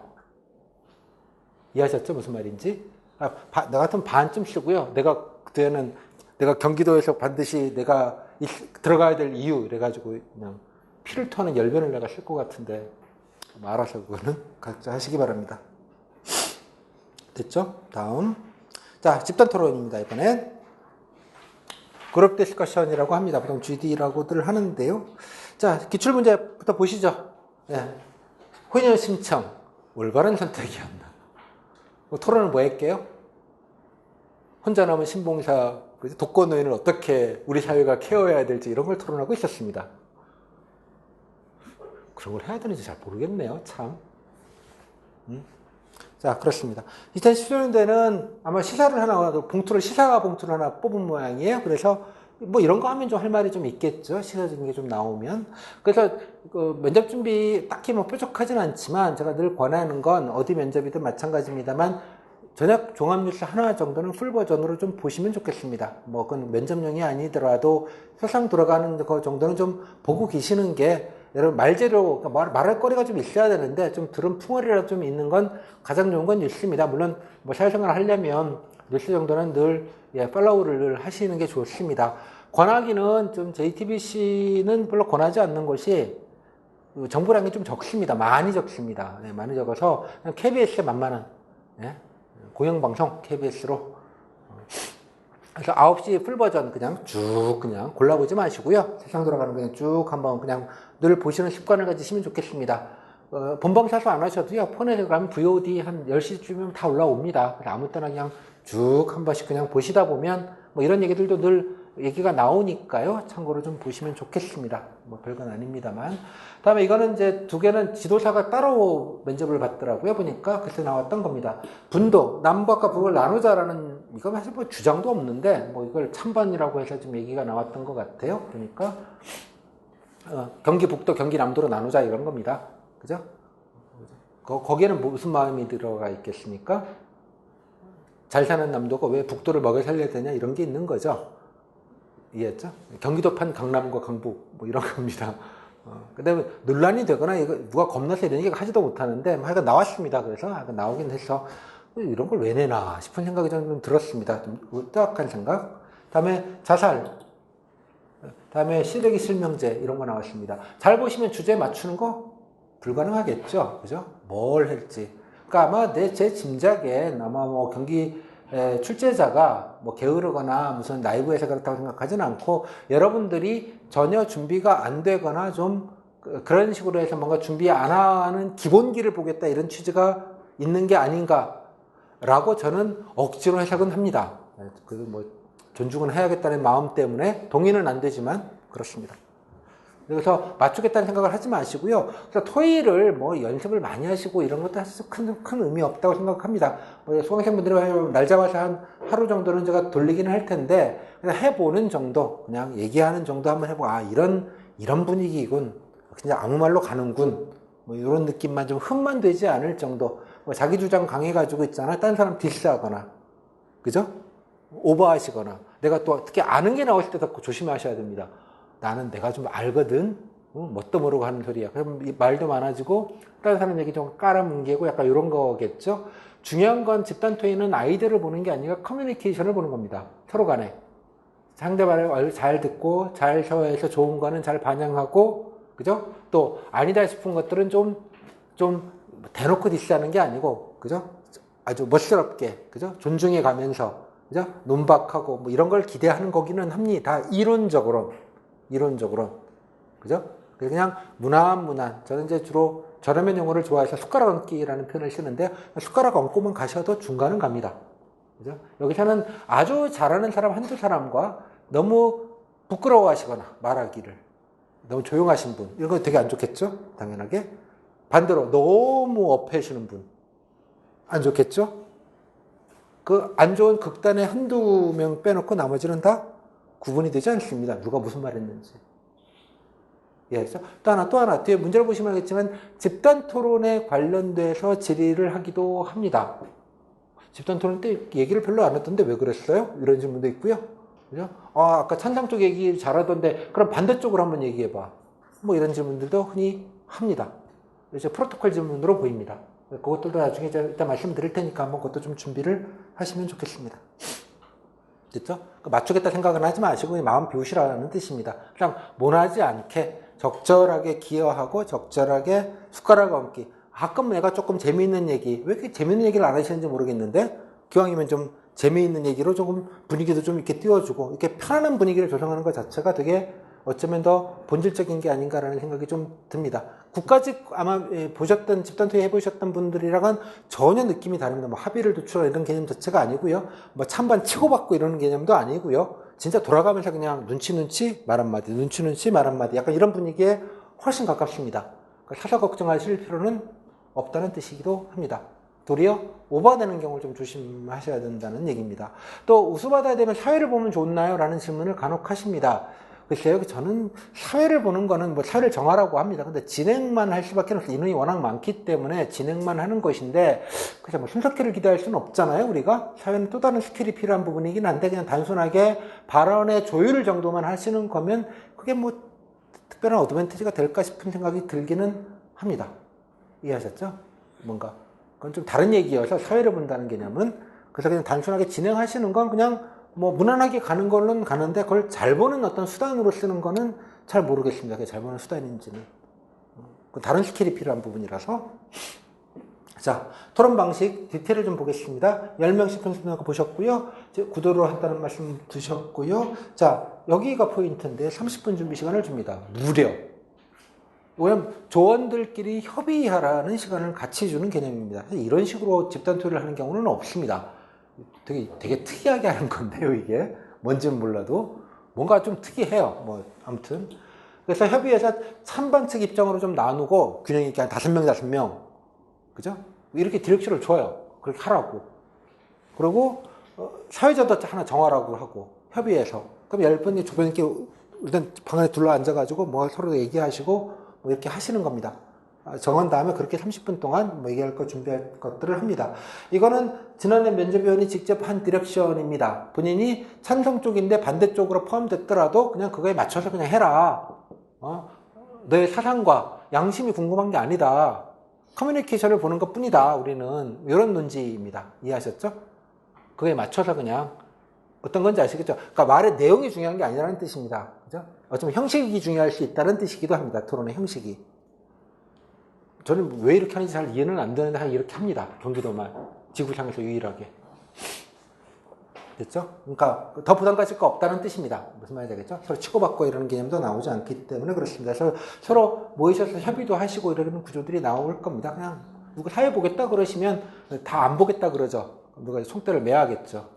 이해하셨죠? 무슨 말인지? 나 같으면 반쯤 쓰고요. 내가 그때는 내가 경기도에서 반드시 내가 들어가야 될 이유 이래가지고 그냥 피를 토하는 열변을 내가 쓸 것 같은데 알아서 그거는 각자 하시기 바랍니다. 됐죠? 다음. 자, 집단 토론입니다. 이번엔 그룹 디스커션이라고 합니다. 보통 GD라고들 하는데요. 자, 기출문제부터 보시죠. 네. 혼혈 신청, 올바른 선택이었나? 토론은 뭐 할게요? 혼자 남은 신봉사, 독거노인을 어떻게 우리 사회가 케어해야 될지 이런 걸 토론하고 있었습니다. 그런 걸 해야 되는지 잘 모르겠네요, 참. 자, 그렇습니다. 2017년도에는 아마 시사를 하나, 시사 봉투를 하나 뽑은 모양이에요. 그래서 뭐 이런 거 하면 좀 할 말이 좀 있겠죠. 시사적인 게 좀 나오면. 그래서 그 면접 준비 딱히 뭐 뾰족하진 않지만 제가 늘 권하는 건 어디 면접이든 마찬가지입니다만 저녁 종합뉴스 하나 정도는 풀 버전으로 좀 보시면 좋겠습니다. 뭐 그건 면접용이 아니더라도 세상 돌아가는 거 정도는 좀 보고 계시는 게 여러분 말재료, 말할 거리가 좀 있어야 되는데 좀 들은 풍월이라도 좀 있는 건 가장 좋은 건 뉴스입니다. 물론 뭐 사회생활 하려면 뉴스 정도는 늘 팔로우를 하시는 게 좋습니다. 권하기는 좀 JTBC는 별로 권하지 않는 것이 정보량이 좀 적습니다. 많이 적습니다. 네, 많이 적어서 그냥 KBS에 만만한 공영방송 KBS로 그래서 9시 풀버전 그냥 쭉 그냥 골라보지 마시고요. 세상 돌아가는 거 그냥 쭉 한번 그냥 늘 보시는 습관을 가지시면 좋겠습니다. 본방 사수 안 하셔도요. 폰에 가면 VOD 한 10시쯤이면 다 올라옵니다. 아무 때나 그냥 쭉 한 번씩 그냥 보시다 보면 뭐 이런 얘기들도 늘 얘기가 나오니까요. 참고로 좀 보시면 좋겠습니다. 뭐 별건 아닙니다만. 다음에 이거는 이제 두 개는 지도사가 따로 면접을 받더라고요. 보니까 그때 나왔던 겁니다. 분도, 남북과 북을 나누자라는 이거 사실 뭐 주장도 없는데 뭐 이걸 찬반이라고 해서 좀 얘기가 나왔던 것 같아요. 그러니까 경기 북도, 경기 남도로 나누자 이런 겁니다. 그죠? 거기에는 무슨 마음이 들어가 있겠습니까? 잘 사는 남도가 왜 북도를 먹여 살려야 되냐 이런 게 있는 거죠. 이해했죠? 경기도판 강남과 강북 뭐 이런 겁니다. 근데 논란이 되거나 이거 누가 겁나서 이런 얘기 하지도 못하는데 하여간 나왔습니다. 그래서 하여간 나오긴 해서 이런 걸 왜 내나 싶은 생각이 좀 들었습니다. 좀 뜨악한 생각. 다음에 자살. 다음에 시래기 실명제 이런 거 나왔습니다. 잘 보시면 주제 맞추는 거 불가능하겠죠. 그죠? 뭘 할지. 그러니까 아마 제 짐작엔 아마 뭐 경기 출제자가 뭐 게으르거나 무슨 나이브해서 그렇다고 생각하지는 않고 여러분들이 전혀 준비가 안 되거나 좀 그런 식으로 해서 뭔가 준비 안 하는 기본기를 보겠다 이런 취지가 있는 게 아닌가라고 저는 억지로 해석은 합니다. 그 뭐 존중은 해야겠다는 마음 때문에 동의는 안 되지만 그렇습니다. 그래서 맞추겠다는 생각을 하지 마시고요. 그래서 토의를 뭐 연습을 많이 하시고 이런 것도 사실 큰 의미 없다고 생각합니다. 수강생분들이 날 잡아서 한 하루 정도는 제가 돌리기는 할 텐데 그냥 해보는 정도, 그냥 얘기하는 정도 한번 해보고 이런 분위기이군, 그냥 아무 말로 가는군, 뭐 이런 느낌만 좀 흠만 되지 않을 정도. 뭐 자기 주장 강해가지고 있잖아, 다른 사람 디스하거나, 그죠? 오버하시거나, 내가 또 특히 아는 게 나오실 때 더 조심하셔야 됩니다. 나는 내가 좀 알거든. 뭣도 모르고 하는 소리야. 그럼 말도 많아지고 다른 사람 얘기 좀 깔아뭉개고 약간 이런 거겠죠. 중요한 건 집단 토의는 아이디어를 보는 게 아니라 커뮤니케이션을 보는 겁니다. 서로 간에. 상대방을 잘 듣고 잘 셔해서 좋은 거는 잘 반영하고, 그죠? 또 아니다 싶은 것들은 좀 대놓고 디스하는 게 아니고, 그죠? 아주 멋스럽게, 그죠? 존중해 가면서, 그죠? 논박하고 뭐 이런 걸 기대하는 거기는 합니다. 이론적으로. 그죠? 그냥 무난무난. 저는 이제 주로 저렴한 용어를 좋아해서 숟가락 얹기라는 표현을 쓰는데, 숟가락 얹고만 가셔도 중간은 갑니다. 그죠? 여기서는 아주 잘하는 사람 한두 사람과 너무 부끄러워하시거나 말하기를 너무 조용하신 분, 이런 거 되게 안 좋겠죠? 당연하게. 반대로 너무 업해시는 분, 안 좋겠죠? 그 안 좋은 극단의 한두 명 빼놓고 나머지는 다 구분이 되지 않습니다. 누가 무슨 말 했는지. 예, 또 하나. 뒤에 문제를 보시면 알겠지만, 집단 토론에 관련돼서 질의를 하기도 합니다. 집단 토론 때 얘기를 별로 안 했던데 왜 그랬어요? 이런 질문도 있고요. 그죠? 아까 찬장 쪽 얘기 잘하던데, 그럼 반대쪽으로 한번 얘기해봐. 뭐 이런 질문들도 흔히 합니다. 이제 프로토콜 질문으로 보입니다. 그것들도 나중에 일단 말씀드릴 테니까 한번 그것도 좀 준비를 하시면 좋겠습니다. 됐죠? 맞추겠다 생각은 하지 마시고 그냥 마음 비우시라는 뜻입니다. 그냥 모나지 않게 적절하게 기여하고 적절하게 숟가락 얹기. 가끔 내가 조금 재미있는 얘기, 왜 이렇게 재미있는 얘기를 안 하시는지 모르겠는데 기왕이면 좀 재미있는 얘기로 조금 분위기도 좀 이렇게 띄워주고 이렇게 편안한 분위기를 조성하는 것 자체가 되게 어쩌면 더 본질적인 게 아닌가라는 생각이 좀 듭니다. 국가직 아마 보셨던 집단투이 해보셨던 분들이랑은 전혀 느낌이 다릅니다. 뭐 합의를 도출하는 이런 개념 자체가 아니고요. 뭐 찬반 치고받고 이러는 개념도 아니고요. 진짜 돌아가면서 그냥 눈치 말 한마디, 눈치 말 한마디 약간 이런 분위기에 훨씬 가깝습니다. 사서 걱정하실 필요는 없다는 뜻이기도 합니다. 도리어 오버되는 경우를 좀 조심하셔야 된다는 얘기입니다. 또 우수받아야 되면 사회를 보면 좋나요? 라는 질문을 간혹 하십니다. 글쎄요, 저는 사회를 보는 거는 뭐 사회를 정하라고 합니다. 근데 진행만 할 수밖에 없어요. 인원이 워낙 많기 때문에 진행만 하는 것인데, 그래서 뭐 순서키를 기대할 수는 없잖아요, 우리가. 사회는 또 다른 스킬이 필요한 부분이긴 한데, 그냥 단순하게 발언의 조율 정도만 하시는 거면, 그게 뭐 특별한 어드밴티지가 될까 싶은 생각이 들기는 합니다. 이해하셨죠? 뭔가. 그건 좀 다른 얘기여서 사회를 본다는 개념은. 그래서 그냥 단순하게 진행하시는 건 그냥 뭐 무난하게 가는 걸로는 가는데 그걸 잘 보는 어떤 수단으로 쓰는 거는 잘 모르겠습니다. 그게 잘 보는 수단인지는. 다른 스킬이 필요한 부분이라서. 자, 토론 방식 디테일을 좀 보겠습니다. 10명씩 평소에 보셨고요. 구도로 한다는 말씀 드셨고요. 자, 여기가 포인트인데 30분 준비 시간을 줍니다. 무려. 왜냐면 조원들끼리 협의하라는 시간을 같이 주는 개념입니다. 이런 식으로 집단 토의를 하는 경우는 없습니다. 되게 특이하게 하는 건데요, 이게. 뭔지는 몰라도. 뭔가 좀 특이해요. 뭐, 아무튼. 그래서 협의해서 찬반 측 입장으로 좀 나누고, 균형 있게 한 5명. 그죠? 이렇게 디렉션을 줘요. 그렇게 하라고. 그리고, 사회자도 하나 정하라고 하고, 협의해서. 그럼 10분이 주변에 이렇게, 일단 방 안에 둘러 앉아가지고, 뭐 서로 얘기하시고, 뭐 이렇게 하시는 겁니다. 정한 다음에 그렇게 30분 동안 뭐 얘기할 거 준비할 것들을 합니다. 이거는 지난해 면접위원이 직접 한 디렉션입니다. 본인이 찬성 쪽인데 반대쪽으로 포함됐더라도 그냥 그거에 맞춰서 그냥 해라. 너의 사상과 양심이 궁금한 게 아니다. 커뮤니케이션을 보는 것 뿐이다. 우리는 이런 논지입니다. 이해하셨죠? 그거에 맞춰서 그냥 어떤 건지 아시겠죠? 그러니까 말의 내용이 중요한 게 아니라는 뜻입니다. 그죠? 어쩌면 형식이 중요할 수 있다는 뜻이기도 합니다. 토론의 형식이. 저는 왜 이렇게 하는지 잘 이해는 안 되는데 이렇게 합니다. 경기도만. 지구상에서 유일하게. 됐죠? 그러니까 더 부담 가질 거 없다는 뜻입니다. 무슨 말인지 알겠죠? 서로 치고받고 이러는 개념도 나오지 않기 때문에 그렇습니다. 그래서 서로 모이셔서 협의도 하시고 이러는 구조들이 나올 겁니다. 그냥 누구 사회 보겠다 그러시면 다 안 보겠다 그러죠. 누가 총대를 매야겠죠.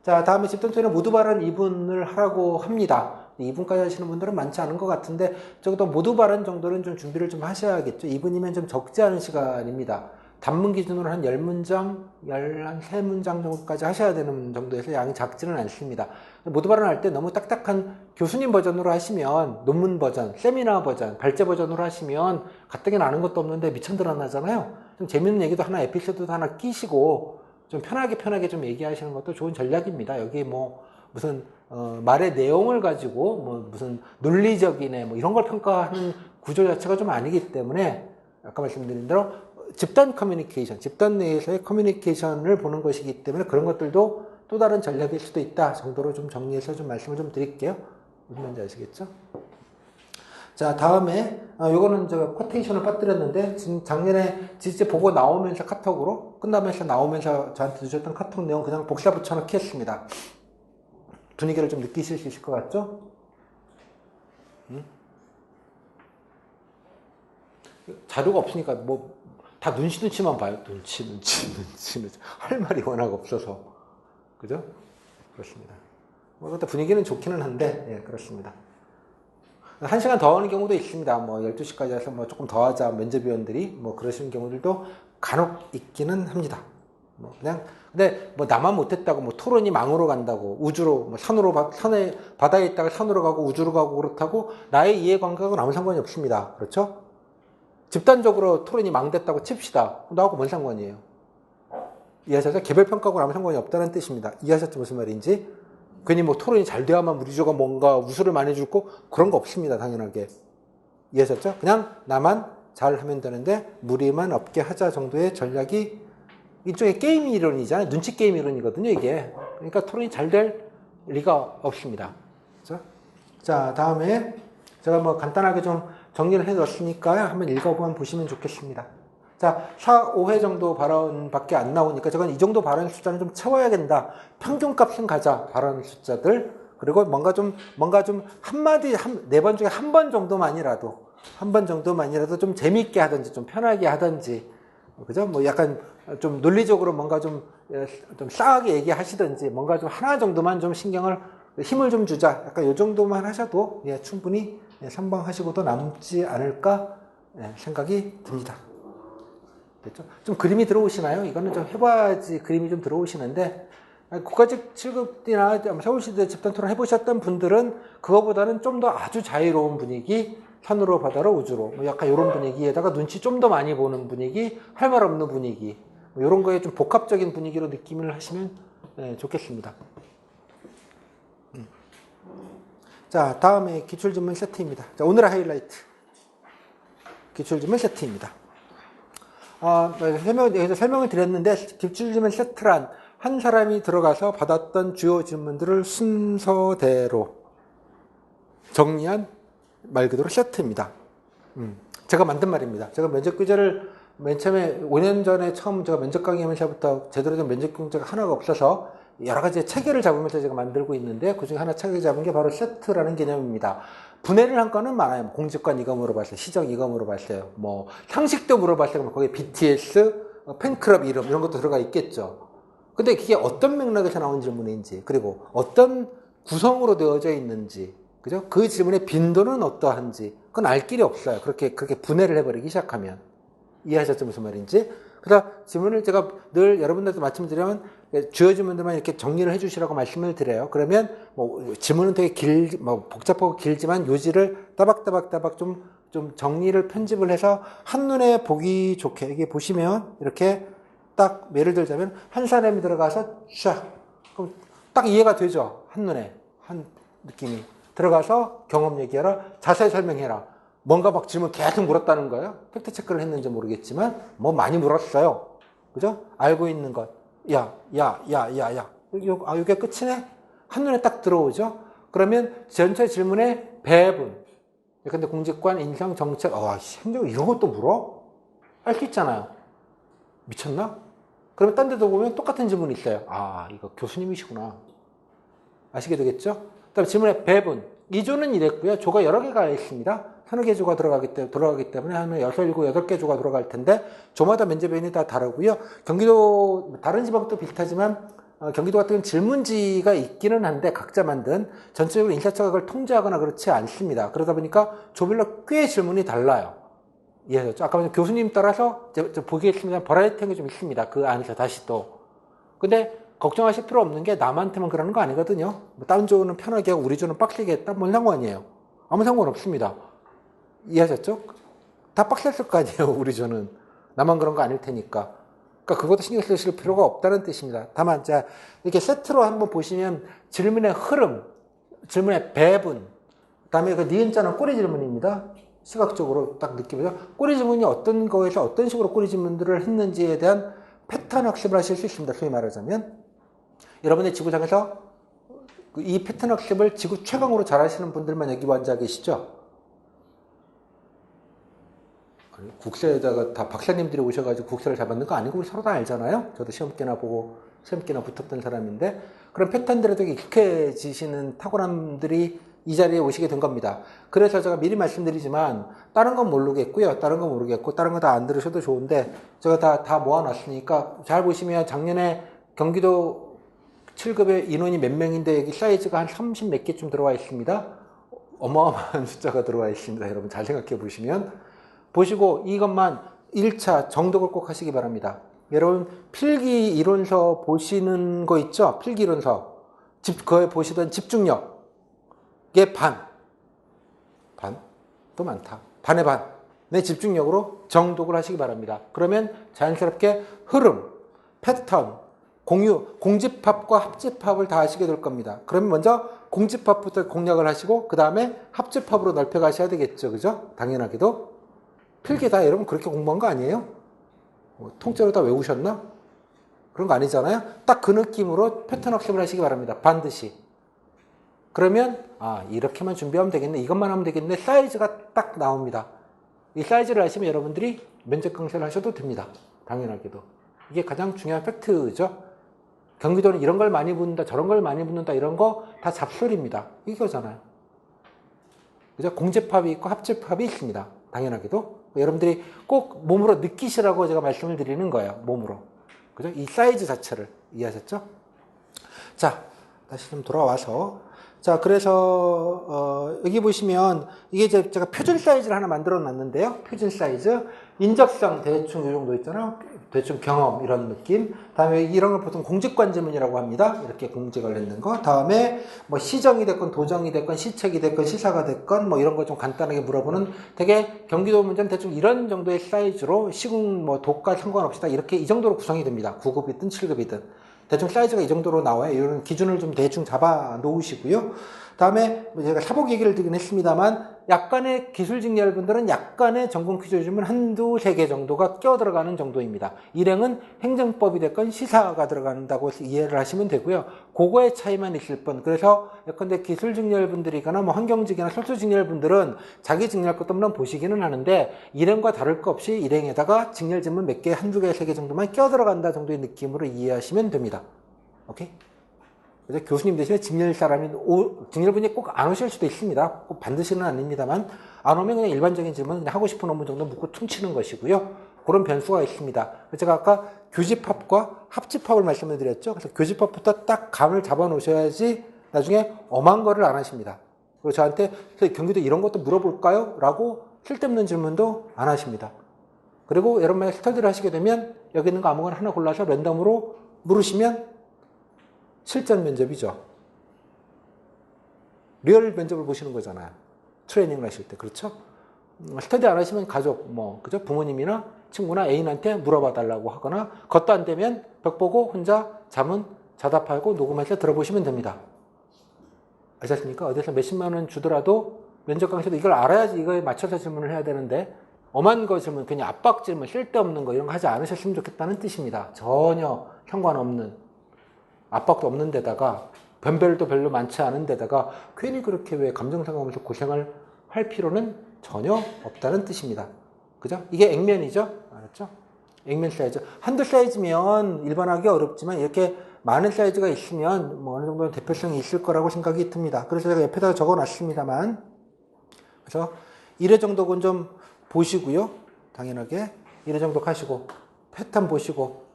자, 다음에 집단 토의는 모두 발언 2분을 하라고 합니다. 2분까지 하시는 분들은 많지 않은 것 같은데 적어도 모두 발언 정도는 좀 준비를 좀 하셔야겠죠. 2분이면 좀 적지 않은 시간입니다. 단문 기준으로 한 10문장, 13문장 정도까지 하셔야 되는 정도에서 양이 작지는 않습니다. 모두 발언할 때 너무 딱딱한 교수님 버전으로 하시면 논문 버전, 세미나 버전, 발제 버전으로 하시면 가뜩이 아는 것도 없는데 미천들 안 하잖아요. 좀 재밌는 얘기도 하나, 에피소드도 하나 끼시고 좀 편하게 좀 얘기하시는 것도 좋은 전략입니다. 여기 뭐 무슨 말의 내용을 가지고 뭐 무슨 논리적이네 뭐 이런 걸 평가하는 구조 자체가 좀 아니기 때문에 아까 말씀드린 대로 집단 커뮤니케이션, 집단 내에서의 커뮤니케이션을 보는 것이기 때문에 그런 것들도 또 다른 전략일 수도 있다 정도로 좀 정리해서 좀 말씀을 좀 드릴게요. 무슨 말인지 아시겠죠? 자, 다음에 요거는 저 코테이션을 빠뜨렸는데 지금 작년에 진짜 보고 나오면서 카톡으로 끝나면서 나오면서 저한테 주셨던 카톡 내용 그냥 복사 붙여넣기 했습니다. 분위기를 좀 느끼실 수 있을 것 같죠? 자료가 없으니까 뭐 다 눈치만 봐요. 눈치. 할 말이 워낙 없어서. 그죠? 그렇습니다. 뭐 그것도 분위기는 좋기는 한데, 예, 그렇습니다. 1시간 더 하는 경우도 있습니다. 뭐 12시까지 해서 뭐 조금 더 하자 면접위원들이 뭐 그러시는 경우들도 간혹 있기는 합니다. 뭐 그냥 근데 뭐 나만 못했다고 뭐 토론이 망으로 간다고 우주로 뭐 산에 바다에 있다가 산으로 가고 우주로 가고 그렇다고 나의 이해관계하고는 아무 상관이 없습니다. 그렇죠? 집단적으로 토론이 망됐다고 칩시다. 나하고 뭔 상관이에요? 이해하셨죠? 개별평가하고는 아무 상관이 없다는 뜻입니다. 이해하셨죠? 무슨 말인지? 괜히 뭐 토론이 잘 돼야만 우리 조가 뭔가 우수를 많이 줄고 그런 거 없습니다. 당연하게. 이해하셨죠? 그냥 나만 잘 하면 되는데 무리만 없게 하자 정도의 전략이 일종의 게임 이론이잖아요. 눈치 게임 이론이거든요, 이게. 그러니까 토론이 잘 될 리가 없습니다. 그렇죠? 자, 다음에 제가 뭐 간단하게 좀 정리를 해뒀으니까 한번 읽어보면 보시면 좋겠습니다. 자, 4, 5회 정도 발언밖에 안 나오니까 저건 이 정도 발언 숫자는 좀 채워야 된다. 평균값은 가자. 발언 숫자들. 그리고 뭔가 좀 한마디, 네 번 중에 한 번 정도만이라도 좀 재미있게 하든지 좀 편하게 하든지, 그죠? 뭐 약간 좀 논리적으로 뭔가 좀 싸하게 얘기하시든지 뭔가 좀 하나 정도만 좀 힘을 좀 주자. 약간 요 정도만 하셔도 예, 충분히 선방하시고도 남지 않을까 생각이 듭니다. 됐죠? 좀 그림이 들어오시나요? 이거는 좀 해봐야지 그림이 좀 들어오시는데, 국가직 7급이나 서울시대 집단 토론 해보셨던 분들은 그거보다는 좀 더 아주 자유로운 분위기, 산으로 바다로 우주로, 뭐 약간 이런 분위기에다가 눈치 좀 더 많이 보는 분위기, 할 말 없는 분위기, 뭐 이런 거에 좀 복합적인 분위기로 느낌을 하시면 좋겠습니다. 자, 다음에 기출질문 세트입니다. 자, 오늘의 하이라이트. 기출질문 세트입니다. 여기서 설명을 드렸는데, 기출질문 세트란 한 사람이 들어가서 받았던 주요 질문들을 순서대로 정리한 말 그대로 세트입니다. 제가 만든 말입니다. 제가 면접 교재를 맨 처음에 5년 전에 처음 제가 면접 강의하면서부터 제대로 된 면접 교재가 하나가 없어서 여러 가지 체계를 잡으면서 제가 만들고 있는데, 그중에 하나 체계 잡은 게 바로 세트라는 개념입니다. 분해를 한 거는 많아요. 공직관 이거 물어봤어요. 시정 이거 물어봤어요. 뭐 상식도 물어봤어요. 거기에 BTS, 팬클럽 이름 이런 것도 들어가 있겠죠. 근데 그게 어떤 맥락에서 나온 질문인지, 그리고 어떤 구성으로 되어져 있는지, 그죠? 그 질문의 빈도는 어떠한지, 그건 알 길이 없어요. 그렇게 분해를 해버리기 시작하면. 이해하셨죠? 무슨 말인지? 그래서 질문을 제가 늘 여러분들도 말씀드리면 주요 질문들만 이렇게 정리를 해주시라고 말씀을 드려요. 그러면 뭐 질문은 되게 복잡하고 길지만 요지를 따박따박 좀 정리를 편집을 해서 한눈에 보기 좋게, 이게 보시면 이렇게 딱 예를 들자면 한 사람이 들어가서 샥 그럼 딱 이해가 되죠. 한눈에 한 느낌이 들어가서 경험 얘기하라, 자세히 설명해라. 뭔가 막 질문 계속 물었다는 거예요. 팩트 체크를 했는지 모르겠지만 뭐 많이 물었어요. 그죠? 알고 있는 것. 야. 이게 끝이네? 한눈에 딱 들어오죠? 그러면 전체 질문의 배분. 근데 공직관, 인성, 정책, 행정 이런 것도 물어? 알 수 있잖아요. 미쳤나? 그러면 딴 데도 보면 똑같은 질문이 있어요. 이거 교수님이시구나. 아시게 되겠죠? 그다음에 질문의 배분. 2조는 이랬고요. 조가 여러 개가 있습니다. 서너 개 조가 들어가기 때문에 한 6, 7, 8개 조가 들어갈 텐데 조마다 면접인이 다 다르고요. 경기도 다른 지방도 비슷하지만 경기도 같은 경우는 질문지가 있기는 한데 각자 만든 전체적으로 인사처가 그걸 통제하거나 그렇지 않습니다. 그러다 보니까 조별로 꽤 질문이 달라요. 이해하셨죠? 아까 교수님 따라서 보기겠습니다. 버라이어티한 게 좀 있습니다. 그 안에서 다시 또. 근데 걱정하실 필요 없는 게 남한테만 그러는 거 아니거든요. 다른 조는 편하게 하고 우리 조는 빡세게 했다? 뭔 상관이에요. 아무 상관 없습니다. 이해하셨죠? 다 빡셌을 거 아니에요. 우리 조는. 나만 그런 거 아닐 테니까. 그러니까 그것도 신경 쓰실 필요가 없다는 뜻입니다. 다만 자 이렇게 세트로 한번 보시면 질문의 흐름, 질문의 배분, 그다음에 그 니은자는 꼬리 질문입니다. 시각적으로 딱 느끼면서 꼬리 질문이 어떤 거에서 어떤 식으로 꼬리 질문들을 했는지에 대한 패턴 학습을 하실 수 있습니다. 소위 말하자면 여러분의 지구상에서 이 패턴 학습을 지구 최강으로 잘하시는 분들만 여기 앉아 계시죠? 아니, 국세에다가 다 박사님들이 오셔가지고 국세를 잡았는 거 아니고 우리 서로 다 알잖아요. 저도 시험기나 보고 시험기나 붙었던 사람인데 그런 패턴들에 되게 익숙해지시는 탁월함들이 이 자리에 오시게 된 겁니다. 그래서 제가 미리 말씀드리지만 다른 건 모르겠고요. 다른 건 모르겠고 다른 거 다 안 들으셔도 좋은데 제가 다 모아놨으니까 잘 보시면 작년에 경기도 7급의 인원이 몇 명인데 여기 사이즈가 한 30 몇 개쯤 들어와 있습니다. 어마어마한 숫자가 들어와 있습니다. 여러분 잘 생각해 보시면 보시고 이것만 1차 정독을 꼭 하시기 바랍니다. 여러분 필기 이론서 보시는 거 있죠? 필기 이론서 그거에 보시던 집중력 이게 반도 많다. 반의 반의 집중력으로 정독을 하시기 바랍니다. 그러면 자연스럽게 흐름, 패턴, 공유, 공집합과 합집합을 다 하시게 될 겁니다. 그러면 먼저 공집합부터 공략을 하시고 그 다음에 합집합으로 넓혀 가셔야 되겠죠. 그죠? 당연하게도. 필기 다 여러분 그렇게 공부한 거 아니에요? 통째로 다 외우셨나? 그런 거 아니잖아요. 딱 그 느낌으로 패턴 학습을 하시기 바랍니다. 반드시. 그러면 이렇게만 준비하면 되겠네. 이것만 하면 되겠네. 사이즈가 딱 나옵니다. 이 사이즈를 아시면 여러분들이 면접 강사를 하셔도 됩니다. 당연하게도. 이게 가장 중요한 팩트죠. 경기도는 이런 걸 많이 붙는다, 저런 걸 많이 붙는다, 이런 거 다 잡소리입니다. 이거잖아요. 그죠? 공집합이 있고 합집합이 있습니다. 당연하게도. 여러분들이 꼭 몸으로 느끼시라고 제가 말씀을 드리는 거예요. 몸으로. 그죠? 이 사이즈 자체를 이해하셨죠? 자, 다시 좀 돌아와서. 자, 그래서, 여기 보시면, 이게 이제 제가 표준 사이즈를 하나 만들어 놨는데요. 표준 사이즈. 인적성 대충 이 정도 있잖아요. 대충 경험, 이런 느낌. 다음에 이런 걸 보통 공직관지문이라고 합니다. 이렇게 공지 관련된 거. 다음에 뭐 시정이 됐건, 도정이 됐건, 시책이 됐건, 시사가 됐건, 뭐 이런 거 좀 간단하게 물어보는 되게 경기도 문제는 대충 이런 정도의 사이즈로 시군, 뭐 도과 상관없이 다 이렇게 이 정도로 구성이 됩니다. 9급이든 7급이든. 대충 사이즈가 이 정도로 나와요. 이런 기준을 좀 대충 잡아 놓으시고요. 다음에 제가 사복 얘기를 드리긴 했습니다만 약간의 기술 직렬분들은 약간의 전공 퀴즈 주면 한두 세 개 정도가 껴 들어가는 정도입니다. 일행은 행정법이 됐건 시사가 들어간다고 이해를 하시면 되고요. 그거의 차이만 있을 뿐. 그래서 예컨대 기술 직렬분들이거나 뭐 환경직이나 솔수 직렬분들은 자기 직렬 것도 물론 보시기는 하는데 일행과 다를 것 없이 일행에다가 직렬 질문 몇 개, 한두 개, 세 개 정도만 껴 들어간다 정도의 느낌으로 이해하시면 됩니다. 오케이? 그래서 교수님 대신에 직렬 사람이, 직렬분이 꼭 안 오실 수도 있습니다. 꼭 반드시는 아닙니다만, 안 오면 그냥 일반적인 질문, 그냥 하고 싶은 논문 정도 묻고 퉁치는 것이고요. 그런 변수가 있습니다. 제가 아까 교집합과 합집합을 말씀을 드렸죠. 그래서 교집합부터 딱 감을 잡아 놓으셔야지 나중에 엄한 거를 안 하십니다. 그리고 저한테 경기도 이런 것도 물어볼까요? 라고 쓸데없는 질문도 안 하십니다. 그리고 여러분이 스터디를 하시게 되면 여기 있는 거 아무거나 하나 골라서 랜덤으로 물으시면 실전 면접이죠. 리얼 면접을 보시는 거잖아요. 트레이닝을 하실 때. 그렇죠? 스터디 안 하시면 가족, 그죠? 부모님이나 친구나 애인한테 물어봐 달라고 하거나, 그것도 안 되면 벽 보고 혼자 자문, 자답하고 녹음해서 들어보시면 됩니다. 아셨습니까? 어디서 몇십만 원 주더라도 면접 강사도 이걸 알아야지 이거에 맞춰서 질문을 해야 되는데, 엄한 거 질문, 그냥 압박 질문, 쓸데없는 거 이런 거 하지 않으셨으면 좋겠다는 뜻입니다. 전혀 상관없는. 압박도 없는 데다가 변별도 별로 많지 않은 데다가 괜히 그렇게 왜 감정 상하면서 고생을 할 필요는 전혀 없다는 뜻입니다. 그죠? 이게 액면이죠? 알았죠? 액면 사이즈. 한두 사이즈면 일반하기 어렵지만 이렇게 많은 사이즈가 있으면 뭐 어느 정도 대표성이 있을 거라고 생각이 듭니다. 그래서 제가 옆에다가 적어 놨습니다만. 그래서 1회 정도는 좀 보시고요. 당연하게 1회 정도 하시고 패턴 보시고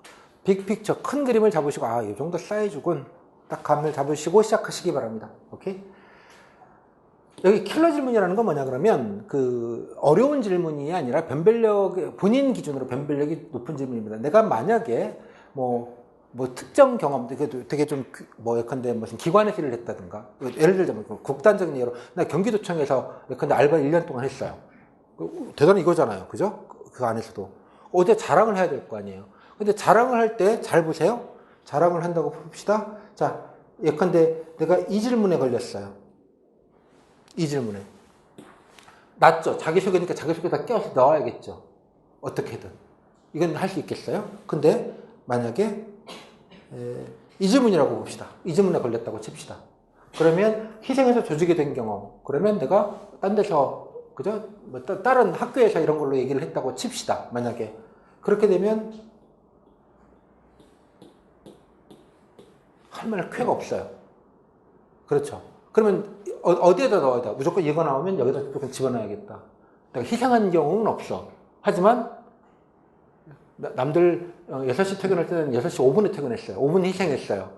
빅픽처, 큰 그림을 잡으시고, 이 정도 사이즈군. 딱 감을 잡으시고 시작하시기 바랍니다. 오케이? 여기 킬러 질문이라는 건 뭐냐 그러면, 어려운 질문이 아니라 변별력, 본인 기준으로 변별력이 높은 질문입니다. 내가 만약에, 특정 경험, 되게 좀, 예컨대 무슨 기관에서 일을 했다든가, 예를 들자면, 국단적인 예로, 나 경기도청에서 예컨대 알바 1년 동안 했어요. 대단히 이거잖아요. 그죠? 그 안에서도. 어디 자랑을 해야 될 거 아니에요. 근데 자랑을 할 때 잘 보세요. 자랑을 한다고 봅시다. 자, 예컨대 내가 이 질문에 걸렸어요. 이 질문에. 낫죠. 자기소개니까 자기소개다 껴서 넣어야겠죠. 어떻게든. 이건 할 수 있겠어요? 근데 만약에 이 질문이라고 봅시다. 이 질문에 걸렸다고 칩시다. 그러면 희생해서 조직이 된 경험. 그러면 내가 딴 데서, 그죠? 다른 학교에서 이런 걸로 얘기를 했다고 칩시다. 만약에. 그렇게 되면 할 만한 쾌가 없어요. 그렇죠. 그러면 어디에다 넣어야 돼? 무조건 이거 나오면 여기다 무조건 집어넣어야겠다. 내가 희생한 경우는 없어. 하지만 남들 6시 퇴근할 때는 6시 5분에 퇴근했어요. 5분 희생했어요.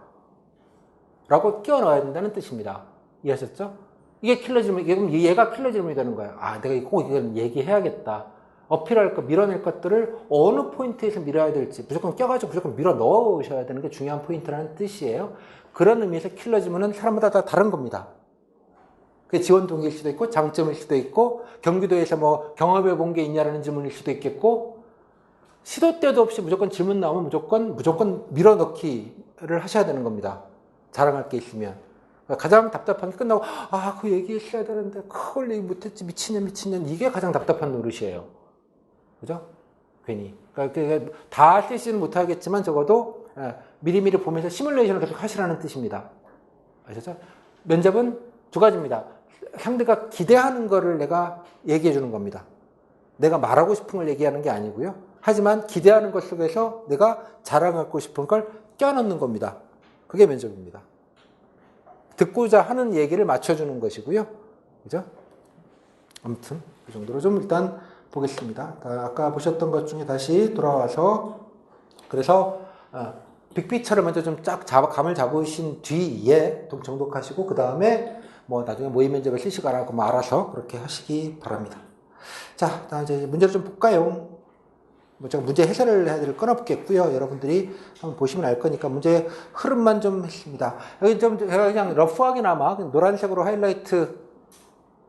라고 끼워 넣어야 된다는 뜻입니다. 이해하셨죠? 이게 킬러 질문, 얘가 킬러 질문이 되는 거예요. 내가 꼭 이건 얘기해야겠다. 어필할 것, 밀어낼 것들을 어느 포인트에서 밀어야 될지 무조건 껴가지고 무조건 밀어 넣으셔야 되는 게 중요한 포인트라는 뜻이에요. 그런 의미에서 킬러 질문은 사람마다 다 다른 겁니다. 그게 지원 동기일 수도 있고 장점일 수도 있고 경기도에서 경험해 본 게 있냐라는 질문일 수도 있겠고 시도 때도 없이 무조건 질문 나오면 무조건 밀어 넣기를 하셔야 되는 겁니다. 자랑할 게 있으면. 가장 답답한 게 끝나고 그 얘기했어야 되는데 그걸 얘기 못했지 미친년 이게 가장 답답한 노릇이에요. 그죠? 괜히. 그러니까 다 쓰지는 못하겠지만 적어도 미리미리 보면서 시뮬레이션을 계속 하시라는 뜻입니다. 아셨죠? 면접은 두 가지입니다. 상대가 기대하는 거를 내가 얘기해 주는 겁니다. 내가 말하고 싶은 걸 얘기하는 게 아니고요. 하지만 기대하는 것 속에서 내가 자랑하고 싶은 걸 껴넣는 겁니다. 그게 면접입니다. 듣고자 하는 얘기를 맞춰주는 것이고요. 그죠? 아무튼 그 정도로 좀 일단 보겠습니다. 아까 보셨던 것 중에 다시 돌아와서 그래서 빅피처를 먼저 좀 감을 잡으신 뒤에 정독하시고 그 다음에 뭐 나중에 모의 면접을 쓰시거나 뭐 알아서 그렇게 하시기 바랍니다. 자, 다음 이제 문제를 좀 볼까요? 뭐 제가 문제 해설을 해드릴 건 없겠고요. 여러분들이 한번 보시면 알 거니까 문제 흐름만 좀 했습니다. 여기 좀 제가 그냥 러프하게나마 노란색으로 하이라이트,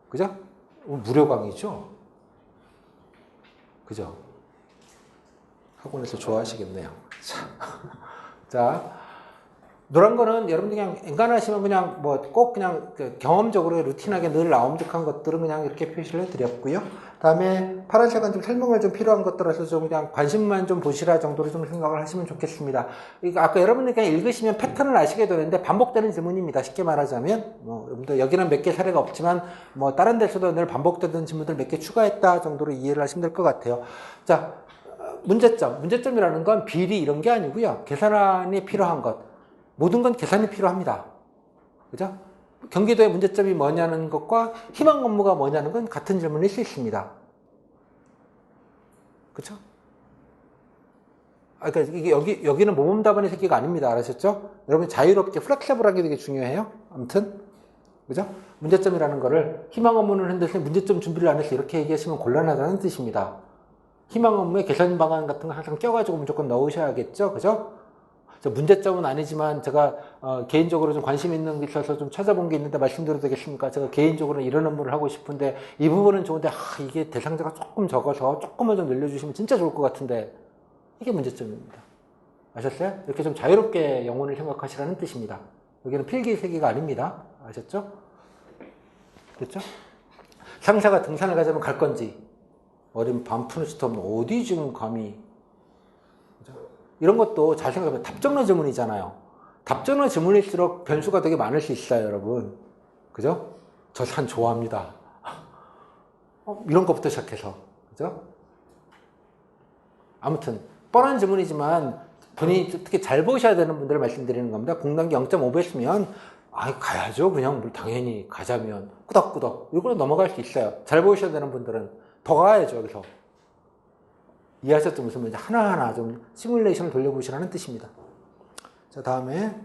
그죠? 무료 강의죠? 그죠? 학원에서 좋아하시겠네요. 자, 노란 거는 여러분들 그냥 엔간하시면 그냥 뭐 꼭 그냥 경험적으로 루틴하게 늘 나옴직한 것들은 그냥 이렇게 표시를 해드렸고요. 다음에 파란색은 좀 설명을 좀 필요한 것들라서 좀 그냥 관심만 좀 보시라 정도로 좀 생각을 하시면 좋겠습니다. 이거 아까 여러분들 그냥 읽으시면 패턴을 아시게 되는데 반복되는 질문입니다. 쉽게 말하자면 여러분들 여기는 몇 개 사례가 없지만 뭐 다른 데서도 늘 반복되던 질문들 몇 개 추가했다 정도로 이해를 하시면 될 것 같아요. 자, 문제점이라는 건 비리 이런 게 아니고요. 계산이 필요한 것. 모든 건 계산이 필요합니다. 그죠? 경기도의 문제점이 뭐냐는 것과 희망 업무가 뭐냐는 건 같은 질문일 수 있습니다. 그쵸? 그러니까 이게 여기는 모범답안의 새끼가 아닙니다. 알았었죠? 여러분 자유롭게 플렉서블한 게 되게 중요해요. 아무튼. 그죠? 문제점이라는 거를 희망 업무는 했는데 문제점 준비를 안 해서 이렇게 얘기하시면 곤란하다는 뜻입니다. 희망 업무에 개선 방안 같은 거 항상 껴가지고 무조건 넣으셔야겠죠? 그죠? 문제점은 아니지만 제가 개인적으로 좀 관심 있는 게 있어서 좀 찾아본 게 있는데 말씀드려도 되겠습니까? 제가 개인적으로 이런 업무를 하고 싶은데 이 부분은 좋은데 이게 대상자가 조금 적어서 조금만 좀 늘려주시면 진짜 좋을 것 같은데 이게 문제점입니다. 아셨어요? 이렇게 좀 자유롭게 영혼을 생각하시라는 뜻입니다. 여기는 필기세기가 아닙니다. 아셨죠? 그렇죠? 상사가 등산을 가자면 갈 건지 어린 반푼스톱 어디 지금 감히 이런 것도 잘 생각해보면 답정너 질문이잖아요. 답정너 질문일수록 변수가 되게 많을 수 있어요, 여러분. 그죠? 저 산 좋아합니다. 이런 것부터 시작해서. 그죠? 아무튼, 뻔한 질문이지만 본인이 특히 잘 보셔야 되는 분들을 말씀드리는 겁니다. 공단기 0.5배수면, 가야죠. 그냥 당연히 가자면. 꾸덕꾸덕. 이걸로 넘어갈 수 있어요. 잘 보셔야 되는 분들은 더 가야죠, 여기서. 이해하셨죠? 무슨 말인지 하나하나 좀 시뮬레이션을 돌려보시라는 뜻입니다. 자, 다음에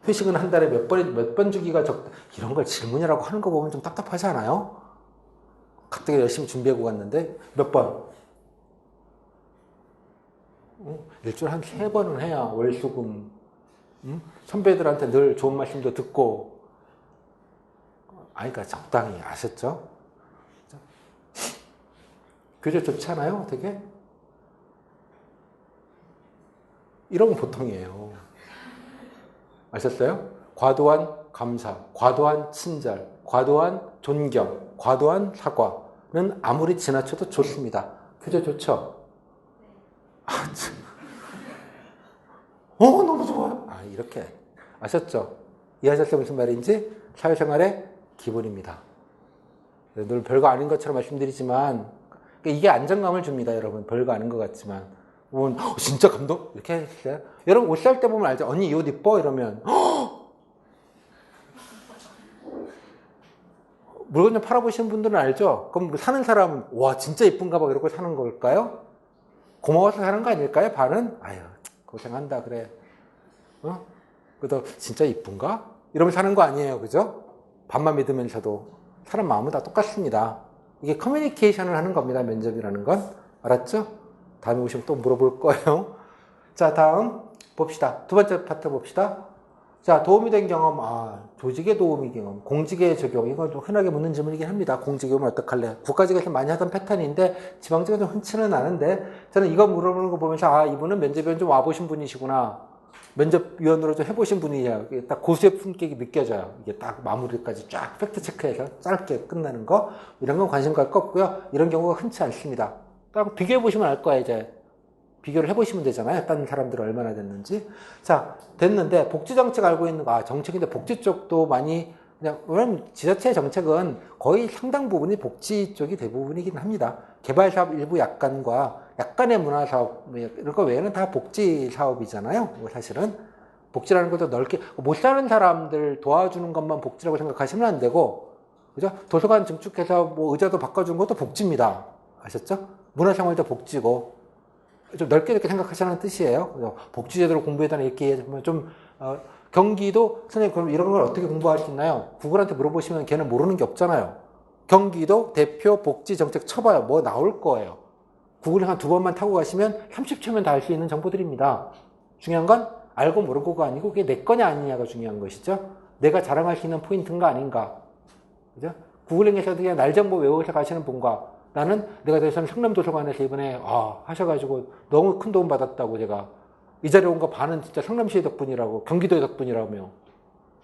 회식은 한 달에 몇 번 주기가 적다. 이런 걸 질문이라고 하는 거 보면 좀 답답하지 않아요? 갑자기 열심히 준비하고 갔는데 몇 번? 일주일에 한 3번은 해야 월수금. 선배들한테 늘 좋은 말씀도 듣고. 그러니까 적당히 아셨죠? 교재 좋지 않아요? 되게? 이런 건 보통이에요. 아셨어요? 과도한 감사, 과도한 친절, 과도한 존경, 과도한 사과는 아무리 지나쳐도 좋습니다. 교재 좋죠? 너무 좋아요. 이렇게. 아셨죠? 이해하셨어요? 무슨 말인지? 사회생활의 기본입니다. 늘 별거 아닌 것처럼 말씀드리지만 이게 안정감을 줍니다, 여러분. 별거 아닌 것 같지만. 진짜 감동? 이렇게 했어요. 여러분, 옷 살 때 보면 알죠? 언니, 이 옷 이뻐? 이러면. 물건 좀 팔아보시는 분들은 알죠? 그럼 사는 사람은, 와, 진짜 이쁜가 봐. 이러고 사는 걸까요? 고마워서 사는 거 아닐까요? 반은? 고생한다, 그래. 그래도 진짜 이쁜가? 이러면 사는 거 아니에요, 그죠? 반만 믿으면서도. 사람 마음은 다 똑같습니다. 이게 커뮤니케이션을 하는 겁니다. 면접이라는 건. 알았죠? 다음에 오시면 또 물어볼 거예요. 자, 다음 봅시다. 두 번째 파트 봅시다. 자, 도움이 된 경험. 조직의 도움이 경험. 공직의 적용. 이건 좀 흔하게 묻는 질문이긴 합니다. 공직의 경험을 어떡할래? 국가직에서 많이 하던 패턴인데 지방직은 좀 흔치는 않은데 저는 이거 물어보는 거 보면서 이분은 면접위원 좀 와보신 분이시구나. 면접위원으로 좀 해보신 분이야. 딱 고수의 품격이 느껴져요. 이게 딱 마무리까지 쫙 팩트 체크해서 짧게 끝나는 거. 이런 건 관심 갈 거 없고요. 이런 경우가 흔치 않습니다. 딱 비교해보시면 알 거예요, 이제. 비교를 해보시면 되잖아요. 다른 사람들은 얼마나 됐는지. 자, 됐는데 복지정책 알고 있는 거, 정책인데 복지 쪽도 많이 그냥, 왜냐면 지자체 정책은 거의 상당 부분이 복지 쪽이 대부분이긴 합니다. 개발사업 일부 약간의 문화사업, 이런 거 외에는 다 복지 사업이잖아요. 사실은. 복지라는 것도 넓게, 못 사는 사람들 도와주는 것만 복지라고 생각하시면 안 되고, 그죠? 도서관 증축해서 뭐 의자도 바꿔주는 것도 복지입니다. 아셨죠? 문화생활도 복지고, 좀 넓게 이렇게 생각하시라는 뜻이에요. 복지제도를 공부해달라 이렇게 해주면 좀, 경기도, 선생님, 그럼 이런 걸 어떻게 공부할 수 있나요? 구글한테 물어보시면 걔는 모르는 게 없잖아요. 경기도 대표 복지 정책 쳐봐요. 뭐 나올 거예요. 구글을 한 2번만 타고 가시면 30초면 다 알 수 있는 정보들입니다. 중요한 건 알고 모르고가 아니고 그게 내 거냐 아니냐가 중요한 것이죠. 내가 자랑할 수 있는 포인트인가 아닌가. 그죠? 구글링에서도 그냥 날 정보 외워서 가시는 분과 나는 내가 대선 성남도서관에서 이번에 하셔가지고 너무 큰 도움 받았다고 제가 이 자리에 온 거 반은 진짜 성남시의 덕분이라고 경기도의 덕분이라며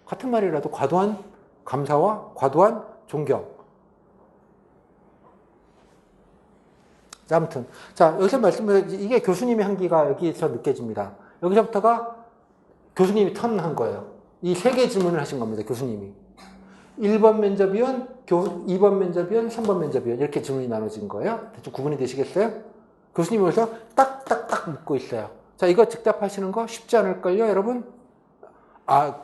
같은 말이라도 과도한 감사와 과도한 존경. 자, 아무튼 자 여기서 이게 교수님의 한기가 여기서 느껴집니다. 여기서부터가 교수님이 턴한 거예요. 이 3개 질문을 하신 겁니다. 교수님이 1번 면접위원, 2번 면접위원, 3번 면접위원 이렇게 질문이 나눠진 거예요. 대충 구분이 되시겠어요? 교수님이 여기서 딱딱딱 묻고 있어요. 자, 이거 즉답하시는 거 쉽지 않을걸요, 여러분? 그러니까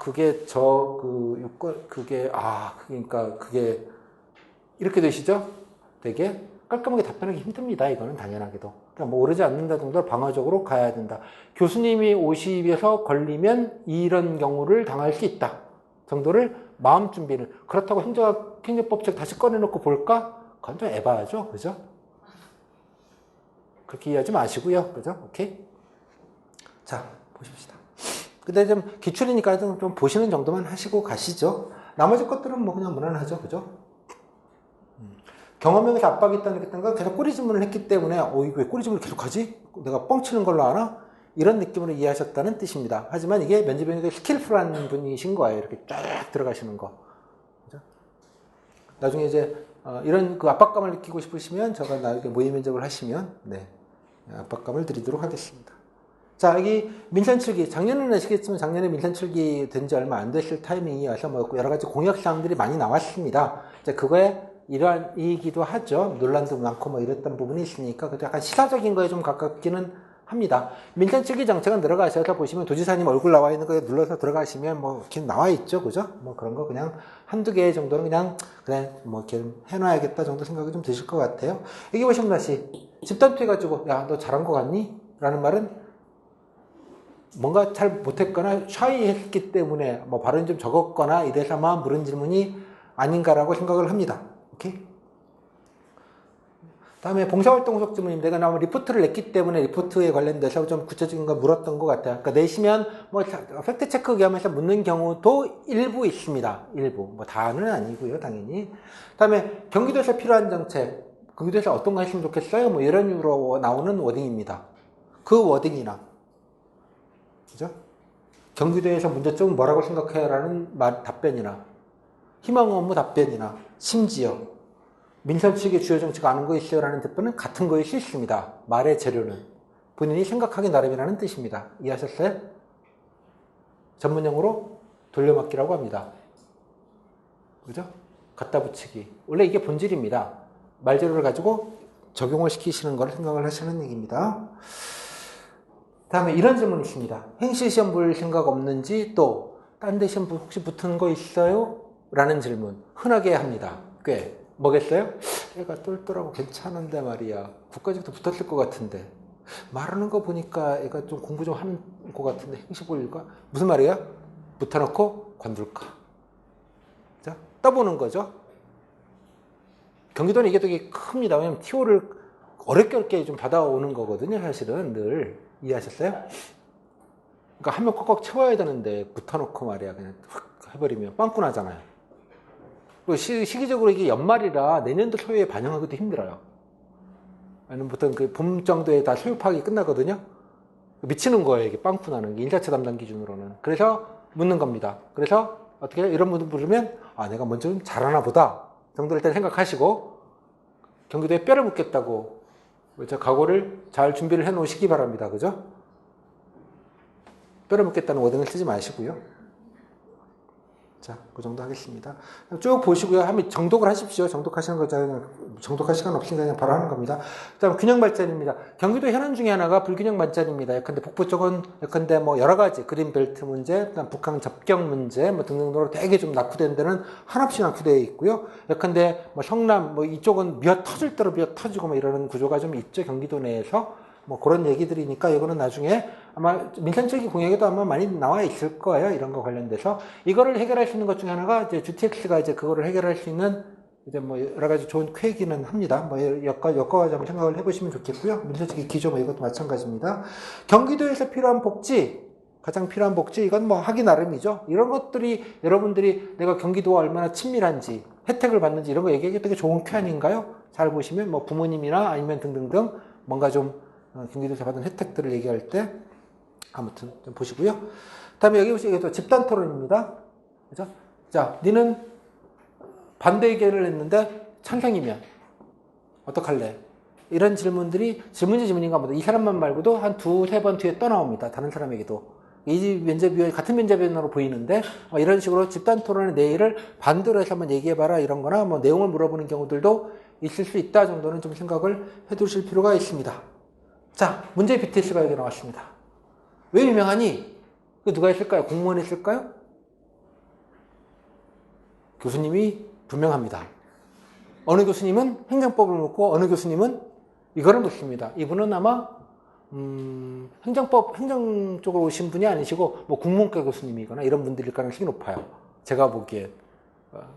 그게 이렇게 되시죠? 되게 깔끔하게 답변하기 힘듭니다. 이거는 당연하게도. 그러니까 뭐 오르지 않는다 정도로 방어적으로 가야 된다. 교수님이 50에서 걸리면 이런 경우를 당할 수 있다. 정도를 마음 준비를. 그렇다고 행정법책 다시 꺼내놓고 볼까? 그건 좀 에바죠. 그죠? 그렇게 이해하지 마시고요. 그죠? 오케이? 자, 보십시다. 근데 좀 기출이니까 좀 보시는 정도만 하시고 가시죠. 나머지 것들은 뭐 그냥 무난하죠. 그죠? 경험형에서 압박이 있다는 걸 계속 꼬리 질문을 했기 때문에 이거 왜 꼬리 질문을 계속 하지? 내가 뻥치는 걸로 알아? 이런 느낌으로 이해하셨다는 뜻입니다. 하지만 이게 면접위원이 스킬풀한 분이신 거예요. 이렇게 쫙 들어가시는 거. 그죠? 나중에 이제 이런 그 압박감을 느끼고 싶으시면 제가 나중에 모의 면접을 하시면 압박감을 드리도록 하겠습니다. 자, 여기 민선 7기. 작년에는 아시겠지만 작년에 민선 7기 된 지 얼마 안 됐을 타이밍이어서 뭐 여러 가지 공약사항들이 많이 나왔습니다. 이제 그거에 일환이기도 하죠. 논란도 많고 뭐 이랬던 부분이 있으니까 그래도 약간 시사적인 거에 좀 가깝기는 합니다. 민선 7기 정책은 들어가셔서 보시면 도지사님 얼굴 나와 있는 거에 눌러서 들어가시면 뭐 이렇게 나와 있죠. 그죠? 뭐 그런 거 그냥 한두 개 정도는 그래 뭐 이렇게 해놔야겠다 정도 생각이 좀 드실 것 같아요. 여기 보시면 다시 집단 투여해가지고 야, 너 잘한 거 같니? 라는 말은 뭔가 잘 못했거나 샤이했기 때문에 뭐 발언이 좀 적었거나 이래서만 물은 질문이 아닌가라고 생각을 합니다. 오케이? 다음에 봉사활동 후속 질문입니다. 내가 아마 리포트를 냈기 때문에 리포트에 관련돼서 좀 구체적인 거 물었던 것 같아요. 그러니까 내시면 뭐 팩트체크 겸해서 묻는 경우도 일부 있습니다. 일부. 뭐 다는 아니고요, 당연히. 다음에 경기도에서 필요한 정책, 경기도에서 어떤 거 했으면 좋겠어요? 뭐 이런 유로 나오는 워딩입니다. 그 워딩이나 그죠? 경기도에서 문제점은 뭐라고 생각해요? 라는 답변이나 희망 업무 답변이나 심지어 민선 측의 주요 정책 아는 거 있어요? 라는 답변은 같은 거일 수 있습니다. 말의 재료는 본인이 생각하기 나름이라는 뜻입니다. 이해하셨어요? 전문용어로 돌려막기라고 합니다. 그죠? 갖다 붙이기. 원래 이게 본질입니다. 말재료를 가지고 적용을 시키시는 걸 생각을 하시는 얘기입니다. 다음에 이런 질문이 있습니다. 행시 시험 볼 생각 없는지 또 딴 데 시험 혹시 붙은 거 있어요? 라는 질문 흔하게 합니다. 꽤. 뭐겠어요? 얘가 똘똘하고 괜찮은데 말이야. 국가직도 붙었을 것 같은데 말하는 거 보니까 얘가 좀 공부 좀 하는 것 같은데 행시 볼 일까? 무슨 말이야? 붙어놓고 관둘까? 자, 떠보는 거죠. 경기도는 이게 되게 큽니다. 왜냐면 TO를 어렵게 좀 받아오는 거거든요. 사실은 늘. 이해하셨어요? 그러니까 한 명 꽉꽉 채워야 되는데 붙어놓고 말이야 그냥 확 해버리면 빵꾸 나잖아요. 그리고 시기적으로 이게 연말이라 내년도 소요에 반영하기도 힘들어요. 아니면 보통 그 봄 정도에 다 소요 파악이 끝나거든요. 미치는 거예요. 이게 빵꾸 나는 게 일자체 담당 기준으로는. 그래서 묻는 겁니다. 그래서 어떻게 해요? 이런 분들 부르면 내가 먼저 좀 잘하나 보다 정도를 일단 생각하시고 경기도에 뼈를 묻겠다고 저 각오를 잘 준비를 해 놓으시기 바랍니다. 그죠? 뼈를 묻겠다는 워딩을 쓰지 마시고요. 자, 그 정도 하겠습니다. 쭉 보시고요. 한번 정독을 하십시오. 정독하시는 거, 정독할 시간 없으니까 그냥 바로 하는 겁니다. 그 다음 균형 발전입니다. 경기도 현안 중에 하나가 불균형 발전입니다. 예컨대 북부 쪽은 예컨대 뭐 여러 가지 그린벨트 문제, 그다음 북한 접경 문제 뭐 등등으로 되게 좀 낙후된 데는 한없이 낙후되어 있고요. 예컨대 뭐 성남 뭐 이쪽은 미어 터질 대로 미어 터지고 뭐 이러는 구조가 좀 있죠. 경기도 내에서. 뭐 그런 얘기들이니까 이거는 나중에 아마 민생적인 공약에도 아마 많이 나와 있을 거예요. 이런 거 관련돼서 이거를 해결할 수 있는 것 중에 하나가 이제 GTX가 이제 그거를 해결할 수 있는 이제 뭐 여러 가지 좋은 쾌기는 합니다. 뭐 여과가지 한번 생각을 해보시면 좋겠고요. 민생적인 기조 뭐 이것도 마찬가지입니다. 경기도에서 필요한 복지, 가장 필요한 복지 이건 뭐 하기 나름이죠. 이런 것들이 여러분들이 내가 경기도와 얼마나 친밀한지 혜택을 받는지 이런 거 얘기하기 되게 좋은 쾌 아닌가요? 잘 보시면 뭐 부모님이나 아니면 등등등 뭔가 좀 경기도에서 받은 혜택들을 얘기할 때 아무튼 좀 보시고요. 다음에 여기 보시면 이게 집단 토론입니다. 그죠? 자, 니는 반대 의견을 했는데 찬성이면 어떡할래? 이런 질문들이 질문인가 보다. 이 사람만 말고도 한 두세 번 뒤에 또 나옵니다. 다른 사람에게도. 이 면접위원이 같은 면접위원으로 보이는데 이런 식으로 집단 토론의 내일을 반대로 해서 한번 얘기해봐라 이런 거나 뭐 내용을 물어보는 경우들도 있을 수 있다 정도는 좀 생각을 해두실 필요가 있습니다. 자, 문제 BTS가 여기 나왔습니다. 왜 유명하니? 그 누가 했을까요? 공무원이 했을까요? 교수님이 분명합니다. 어느 교수님은 행정법을 묻고 어느 교수님은 이거를 묻습니다. 이분은 아마 행정 쪽으로 오신 분이 아니시고 뭐 국문과 교수님이거나 이런 분들일 가능성이 높아요. 제가 보기엔.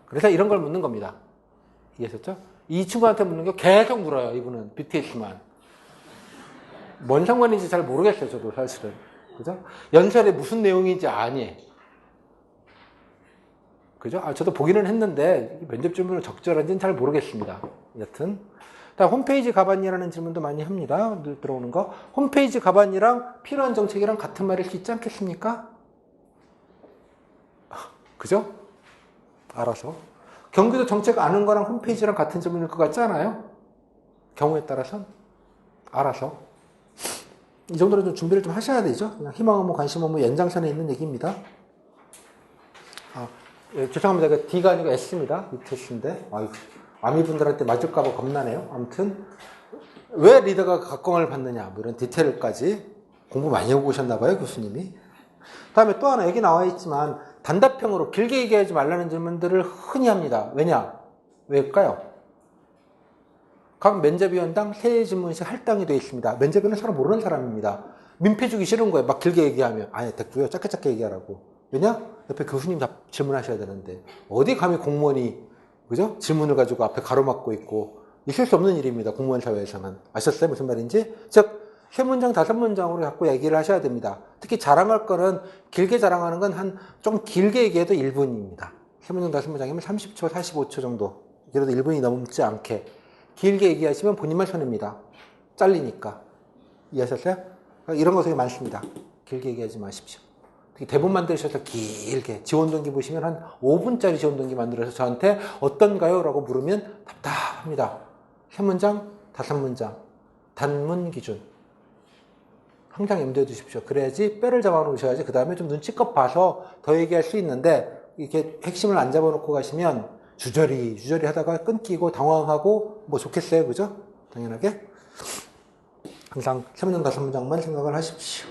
그래서 이런 걸 묻는 겁니다. 이해하셨죠? 이 친구한테 묻는 게 계속 물어요. 이분은 BTS만. 뭔 상관인지 잘 모르겠어요. 저도 사실은. 그죠? 연설에 무슨 내용인지 아니. 그죠? 저도 보기는 했는데 면접 준비는 적절한지는 잘 모르겠습니다. 여튼 다음 홈페이지 가반이라는 질문도 많이 합니다. 들어오는 거. 홈페이지 가반이랑 필요한 정책이랑 같은 말일 수 있지 않겠습니까? 그죠? 알아서. 경기도 정책 아는 거랑 홈페이지랑 같은 질문일 것 같지 않아요? 경우에 따라서는 알아서. 이 정도로 좀 준비를 좀 하셔야 되죠. 그냥 희망 업무, 관심 업무 연장선에 있는 얘기입니다. 예, 죄송합니다. 그 D가 아니고 S입니다. 밑에 S인데. 아미분들한테 맞을까봐 겁나네요. 아무튼, 왜 리더가 각광을 받느냐, 뭐 이런 디테일까지 공부 많이 해보고 오셨나봐요, 교수님이. 다음에 또 하나, 여기 나와 있지만, 단답형으로 길게 얘기하지 말라는 질문들을 흔히 합니다. 왜냐? 왜일까요? 각 면접위원당 3질문씩 할당이 되어 있습니다. 면접위원은 서로 모르는 사람입니다. 민폐 주기 싫은 거예요. 막 길게 얘기하면. 아예 됐고요. 짧게 얘기하라고. 왜냐? 옆에 교수님 질문하셔야 되는데. 어디 감히 공무원이, 그죠? 질문을 가지고 앞에 가로막고 있고. 있을 수 없는 일입니다. 공무원 사회에서는. 아셨어요? 무슨 말인지? 즉, 3문장, 5문장으로 자꾸 얘기를 하셔야 됩니다. 특히 자랑할 거는, 길게 자랑하는 건 좀 길게 얘기해도 1분입니다. 3문장, 5문장이면 30초, 45초 정도. 그래도 1분이 넘지 않게. 길게 얘기하시면 본인만 손해입니다. 잘리니까. 이해하셨어요? 이런 거 되게 많습니다. 길게 얘기하지 마십시오. 대본 만드셔서 길게 지원동기 보시면 한 5분짜리 지원동기 만들어서 저한테 어떤가요? 라고 물으면 답답합니다. 3문장, 5문장. 단문 기준. 항상 염두에 두십시오. 그래야지 뼈를 잡아놓으셔야지 그 다음에 좀 눈치껏 봐서 더 얘기할 수 있는데 이렇게 핵심을 안 잡아놓고 가시면 주저리 하다가 끊기고 당황하고 뭐 좋겠어요. 그죠? 당연하게. 항상 3문장, 5문장만 생각을 하십시오.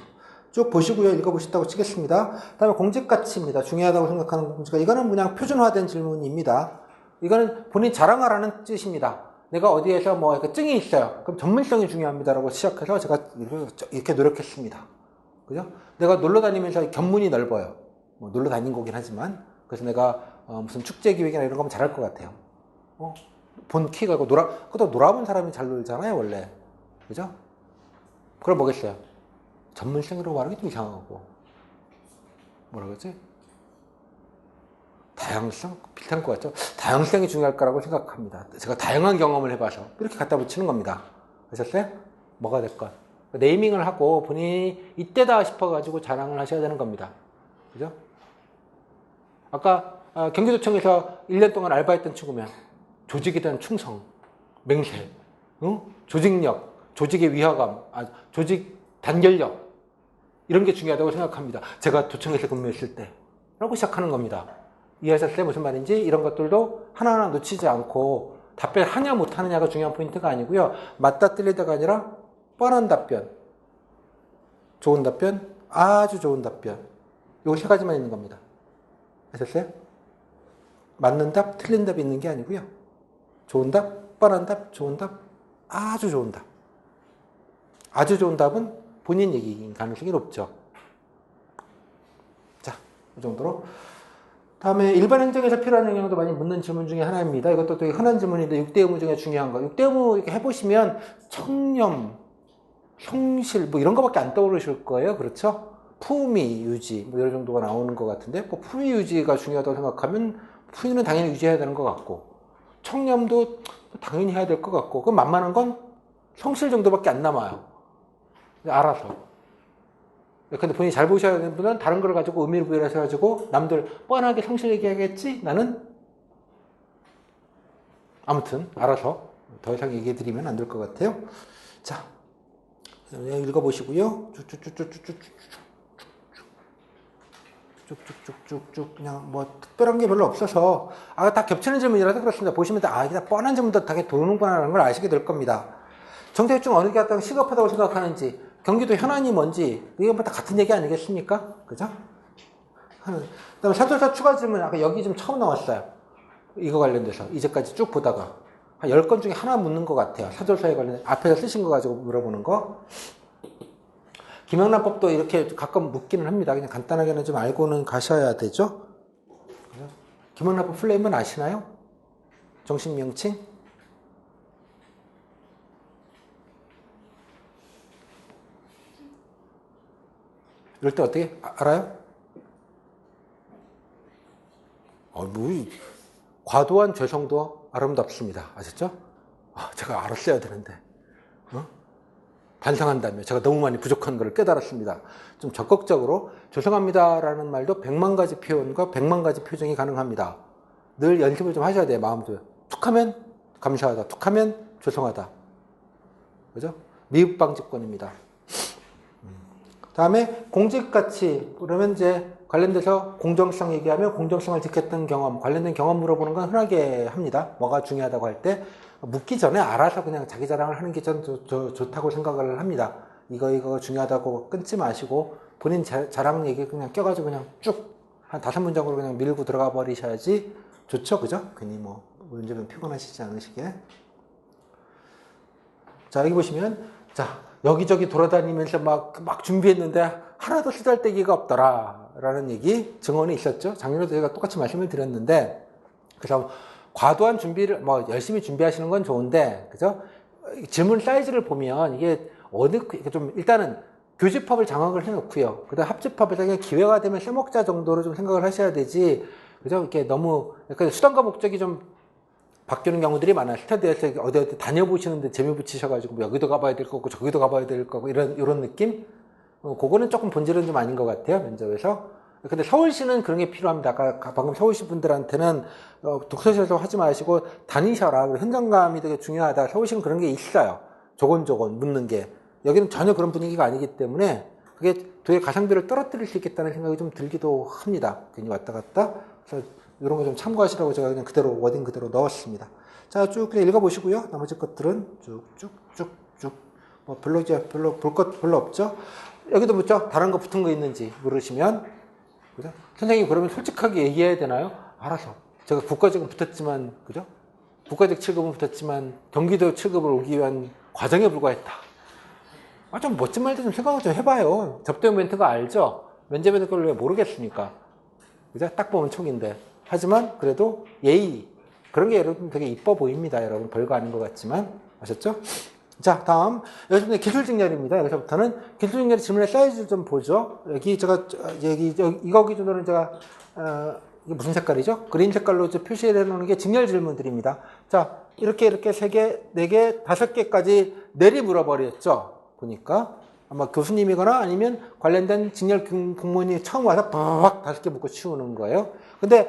쭉 보시고요. 읽어보셨다고 치겠습니다. 다음에 공직가치입니다. 중요하다고 생각하는 공직가치. 이거는 그냥 표준화된 질문입니다. 이거는 본인 자랑하라는 뜻입니다. 내가 어디에서 뭐 증이 있어요. 그럼 전문성이 중요합니다라고 시작해서 제가 이렇게 노력했습니다. 그죠? 내가 놀러 다니면서 견문이 넓어요. 뭐 놀러 다닌 거긴 하지만. 그래서 내가 무슨 축제 기획이나 이런 거면 잘할 것 같아요. 본 키가 그것도 놀아본 사람이 잘 놀잖아요, 원래. 그죠? 그럼 뭐겠어요? 전문성으로 말하는 게 좀 이상하고. 뭐라 그러지? 다양성? 비슷한 것 같죠? 다양성이 중요할 거라고 생각합니다. 제가 다양한 경험을 해봐서 이렇게 갖다 붙이는 겁니다. 아셨어요? 뭐가 됐건. 네이밍을 하고 본인이 이때다 싶어가지고 자랑을 하셔야 되는 겁니다. 그죠? 아까 경기도청에서 1년 동안 알바했던 친구면 조직에 대한 충성, 맹세, 조직력 조직의 위화감, 조직 단결력 이런 게 중요하다고 생각합니다. 제가 도청에서 근무했을 때 라고 시작하는 겁니다. 이해하셨어요? 무슨 말인지? 이런 것들도 하나하나 놓치지 않고 답변하냐 못하느냐가 중요한 포인트가 아니고요. 맞다 틀리다가 아니라 뻔한 답변, 좋은 답변, 아주 좋은 답변. 요 세 가지만 있는 겁니다. 아셨어요? 맞는 답, 틀린 답이 있는 게 아니고요. 좋은 답, 뻔한 답, 좋은 답, 아주 좋은 답. 아주 좋은 답은 본인 얘기인 가능성이 높죠. 자, 이 정도로. 다음에 일반 행정에서 필요한 영역도 많이 묻는 질문 중에 하나입니다. 이것도 되게 흔한 질문인데 6대 의무 중에 중요한 거. 6대 의무 이렇게 해보시면 청렴, 성실 뭐 이런 거밖에 안 떠오르실 거예요. 그렇죠? 품위, 유지 뭐 이런 정도가 나오는 것 같은데 뭐 품위 유지가 중요하다고 생각하면 품위는 당연히 유지해야 되는 것 같고 청렴도 당연히 해야 될 것 같고 그럼 만만한 건 성실 정도밖에 안 남아요. 알아서. 근데 본인이 잘 보셔야 되는 분은 다른 걸 가지고 의미를 부여하셔가지고 남들 뻔하게 성실 얘기하겠지? 나는 아무튼 알아서 더 이상 얘기해드리면 안 될 것 같아요. 자, 읽어보시고요. 쭉쭉쭉쭉쭉 그냥 뭐 특별한 게 별로 없어서 다 겹치는 질문이라서 그렇습니다. 보시면 이게 다 뻔한 질문도 다 도는구나라는 걸 아시게 될 겁니다. 정책중 어느 게 가장 시급하다고 생각하는지 경기도 현안이 뭔지 이건 다 같은 얘기 아니겠습니까? 그죠? 그다음에 사절사 추가 질문 아까 여기 좀 처음 나왔어요. 이거 관련돼서 이제까지 쭉 보다가 한 10건 중에 하나 묻는 것 같아요. 사절사에 관련 앞에서 쓰신 거 가지고 물어보는 거. 김영란법도 이렇게 가끔 묻기는 합니다. 그냥 간단하게는 좀 알고는 가셔야 되죠. 김영란법 플레임은 아시나요? 정식 명칭? 이럴 때 어떻게 알아요? 과도한 죄성도 아름답습니다. 아셨죠? 제가 알았어야 되는데. 반성한다며 제가 너무 많이 부족한 것을 깨달았습니다. 좀 적극적으로 죄송합니다라는 말도 100만 가지 표현과 100만 가지 표정이 가능합니다. 늘 연습을 좀 하셔야 돼요. 마음도. 툭하면 감사하다. 툭하면 죄송하다. 그죠? 미흡 방지권입니다. 다음에 공직가치. 그러면 이제 관련돼서 공정성 얘기하면 공정성을 지켰던 경험, 관련된 경험 물어보는 건 흔하게 합니다. 뭐가 중요하다고 할 때 묻기 전에 알아서 그냥 자기 자랑을 하는 게 전 좋다고 생각을 합니다. 이거 중요하다고 끊지 마시고 본인 자랑 얘기 그냥 껴가지고 그냥 쭉 한 5문장으로 그냥 밀고 들어가 버리셔야지 좋죠. 그죠? 괜히 뭐 문제면 피곤하시지 않으시게. 자, 여기 보시면 자, 여기저기 돌아다니면서 막 준비했는데 하나도 쓰잘데기가 없더라 라는 얘기 증언이 있었죠. 작년에도 제가 똑같이 말씀을 드렸는데 그래서 과도한 준비를 열심히 준비하시는 건 좋은데 그죠? 질문 사이즈를 보면 이게 좀 일단은 교집합을 장악을 해놓고요. 그다음 합집합에서 그냥 기회가 되면 써먹자 정도로 좀 생각을 하셔야 되지. 그죠? 이렇게 너무 약간 수단과 목적이 좀 바뀌는 경우들이 많아요. 스터디에서 어디 다녀보시는데 재미 붙이셔가지고 여기도 가봐야 될 거고 저기도 가봐야 될 거고 이런 느낌? 그거는 조금 본질은 좀 아닌 것 같아요. 면접에서. 근데 서울시는 그런 게 필요합니다. 아까 방금 서울시 분들한테는 독서실에서 하지 마시고 다니셔라. 현장감이 되게 중요하다. 서울시는 그런 게 있어요. 조곤조곤 묻는 게. 여기는 전혀 그런 분위기가 아니기 때문에 그게 되게 가성비를 떨어뜨릴 수 있겠다는 생각이 좀 들기도 합니다. 괜히 왔다 갔다. 그래서 이런 거 좀 참고하시라고 제가 그냥 그대로 워딩 그대로 넣었습니다. 자, 쭉 그냥 읽어보시고요. 나머지 것들은 쭉쭉쭉쭉 뭐 별로 볼 것 별로 없죠. 여기도 묻죠. 다른 거 붙은 거 있는지 물으시면 그죠? 선생님 그러면 솔직하게 얘기해야 되나요? 알아서. 제가 국가직은 붙었지만 그죠? 국가직 7급은 붙었지만 경기도 7급을 오기 위한 과정에 불과했다. 좀 멋진 말도 좀 생각을 좀 해봐요. 접대 멘트가 알죠? 면접에서 그걸 왜 모르겠습니까? 그죠? 딱 보면 촉인데. 하지만 그래도 예의 그런 게 여러분 되게 이뻐 보입니다. 여러분 별거 아닌 것 같지만 아셨죠? 자, 다음 여기서부터 기술직렬입니다. 여기서부터는 기술직렬 질문의 사이즈 좀 보죠. 여기 이거 기준으로는 제가 이게 무슨 색깔이죠? 그린 색깔로 표시를 해놓는 게 직렬 질문들입니다. 자, 이렇게 3개, 4개, 5개까지 내리 물어버렸죠. 보니까 아마 교수님이거나 아니면 관련된 직렬 공무원이 처음 와서 빡 5개 묻고 치우는 거예요. 근데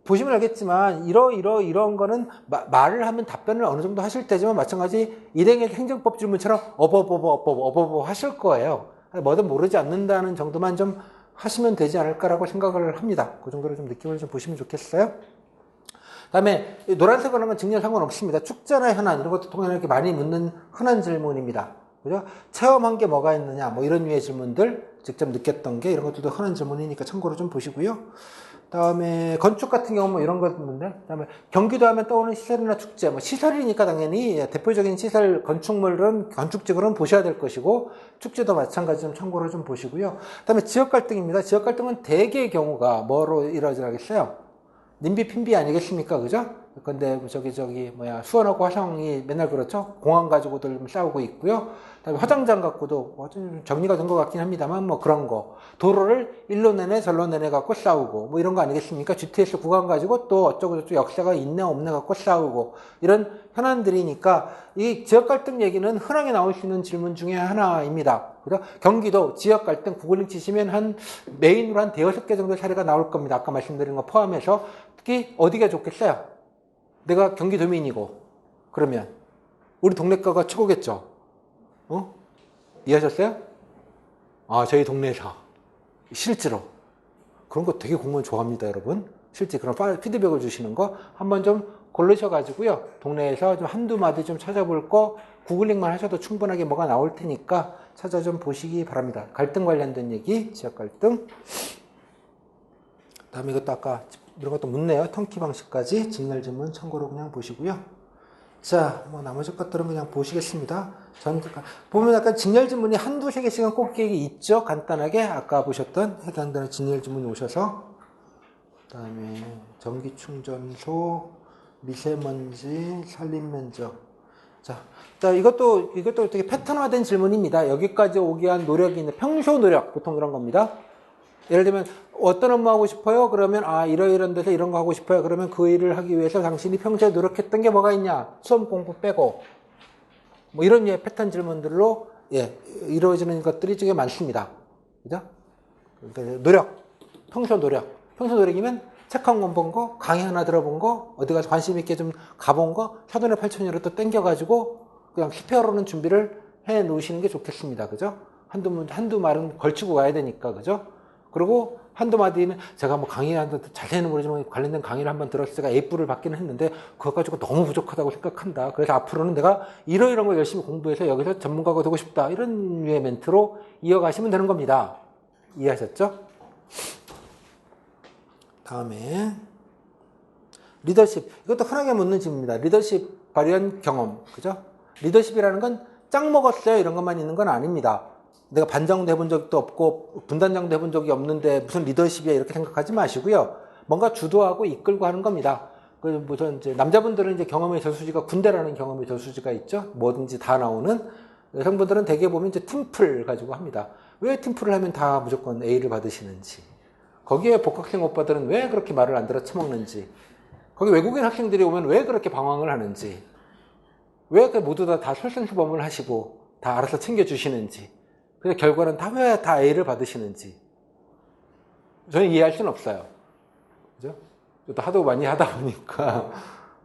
보시면 알겠지만 이런 거는 말을 하면 답변을 어느 정도 하실 때지만 마찬가지 일행의 행정법 질문처럼 어버버버버버버버 하실 거예요. 뭐든 모르지 않는다는 정도만 좀 하시면 되지 않을까라고 생각을 합니다. 그 정도로 좀 느낌을 좀 보시면 좋겠어요. 그다음에 노란색 그런 건 직렬 상관없습니다. 축제나 현안 이런 것도 통해서 이렇게 많이 묻는 흔한 질문입니다. 그죠? 체험한 게 뭐가 있느냐 뭐 이런 류의 질문들 직접 느꼈던 게 이런 것들도 흔한 질문이니까 참고로 좀 보시고요. 다음에 건축 같은 경우 뭐 이런 거 있는데, 그다음에 경기도 하면 떠오르는 시설이나 축제, 뭐 시설이니까 당연히 대표적인 시설 건축물은 건축적으로는 보셔야 될 것이고 축제도 마찬가지 좀 참고로 좀 보시고요. 그다음에 지역 갈등입니다. 지역 갈등은 대개의 경우가 뭐로 이루어지겠어요? 님비 핀비 아니겠습니까, 그죠? 근데 수원하고 화성이 맨날 그렇죠. 공항 가지고들 싸우고 있고요. 그다음에 화장장 갖고도 정리가 된 것 같긴 합니다만 뭐 그런 거. 도로를 일로 내내 절로 내내 갖고 싸우고 뭐 이런 거 아니겠습니까? GTS 구간 가지고 또 어쩌고저쩌고 역사가 있네 없네 갖고 싸우고 이런 현안들이니까 이 지역 갈등 얘기는 흔하게 나올 수 있는 질문 중에 하나입니다. 그죠? 경기도 지역 갈등 구글링 치시면 한 메인으로 한 대여섯 개 정도 사례가 나올 겁니다. 아까 말씀드린 거 포함해서 특히 어디가 좋겠어요? 내가 경기도민이고 그러면 우리 동네 거가 최고겠죠. 이해하셨어요? 저희 동네에서 실제로 그런 거 되게 공무원 좋아합니다, 여러분. 실제 그런 피드백을 주시는 거 한번 좀 고르셔가지고요. 동네에서 좀 한두 마디 좀 찾아볼 거 구글링만 하셔도 충분하게 뭐가 나올 테니까 찾아 좀 보시기 바랍니다. 갈등 관련된 얘기, 지역 갈등. 다음에 이것도 아까 이런 것도 묻네요. 턴키 방식까지 직렬 질문 참고로 그냥 보시고요. 자, 뭐 나머지 것들은 그냥 보시겠습니다. 보면 약간 직렬 질문이 한두 세 개씩은 꼭 있죠. 간단하게 아까 보셨던 해당되는 직렬 질문이 오셔서 그다음에 전기 충전소, 미세먼지, 산림 면적. 자, 이것도 되게 패턴화된 질문입니다. 여기까지 오기 위한 노력이 있는 평소 노력 보통 그런 겁니다. 예를 들면 어떤 업무 하고 싶어요? 그러면 이런 데서 이런 거 하고 싶어요. 그러면 그 일을 하기 위해서 당신이 평소에 노력했던 게 뭐가 있냐? 수험 공부 빼고 뭐 이런 류의 패턴 질문들로 이루어지는 것들이 되게 많습니다. 그죠? 그러니까 노력, 평소 노력이면 책 한 권 본 거, 강의 하나 들어본 거, 어디 가서 관심 있게 좀 가본 거, 사돈의 8천이라도 또 땡겨가지고 그냥 스페어로는 준비를 해 놓으시는 게 좋겠습니다. 그죠? 한두 말은 걸치고 가야 되니까, 그죠? 그리고 한두 마디는 제가 뭐 강의 자세히는 모르지만 관련된 강의를 한번 들었을 때가 A뿔을 받기는 했는데 그것 가지고 너무 부족하다고 생각한다. 그래서 앞으로는 내가 이런 거 열심히 공부해서 여기서 전문가가 되고 싶다. 이런 류의 멘트로 이어가시면 되는 겁니다. 이해하셨죠? 다음에 리더십. 이것도 흔하게 묻는 질문입니다. 리더십 발휘한 경험. 그죠? 리더십이라는 건 짱 먹었어요. 이런 것만 있는 건 아닙니다. 내가 반장도 해본 적도 없고 분단장도 해본 적이 없는데 무슨 리더십이야 이렇게 생각하지 마시고요. 뭔가 주도하고 이끌고 하는 겁니다. 무슨 이제 남자분들은 이제 경험의 저수지가 군대라는 경험의 저수지가 있죠. 뭐든지 다 나오는. 여성분들은 대개 보면 이제 팀플 가지고 합니다. 왜 팀플을 하면 다 무조건 A를 받으시는지. 거기에 복학생 오빠들은 왜 그렇게 말을 안 들어 처먹는지. 거기 외국인 학생들이 오면 왜 그렇게 방황을 하는지. 왜 모두 다 솔선수범을 하시고 다 알아서 챙겨주시는지. 그래서 결과는 왜 다 A를 받으시는지. 저는 이해할 수는 없어요. 그죠? 또 하도 많이 하다 보니까.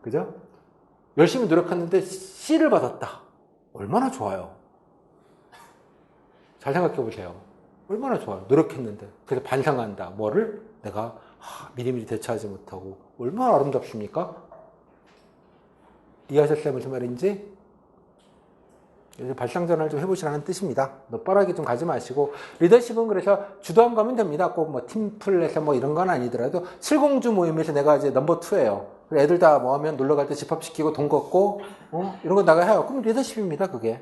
그죠? 열심히 노력했는데 C를 받았다. 얼마나 좋아요. 잘 생각해 보세요. 얼마나 좋아요. 노력했는데. 그래서 반성한다. 뭐를? 내가 미리미리 대처하지 못하고. 얼마나 아름답습니까? 이해하셨어요? 무슨 말인지? 발상전환을 좀 해보시라는 뜻입니다. 너빠르게 좀 가지 마시고. 리더십은 그래서 주도한 거면 됩니다. 꼭 뭐 팀플에서 뭐 이런 건 아니더라도 칠공주 모임에서 내가 이제 넘버 2예요. 애들 다 뭐 하면 놀러 갈 때 집합시키고 돈 걷고 이런 거 나가 해요. 그럼 리더십입니다. 그게.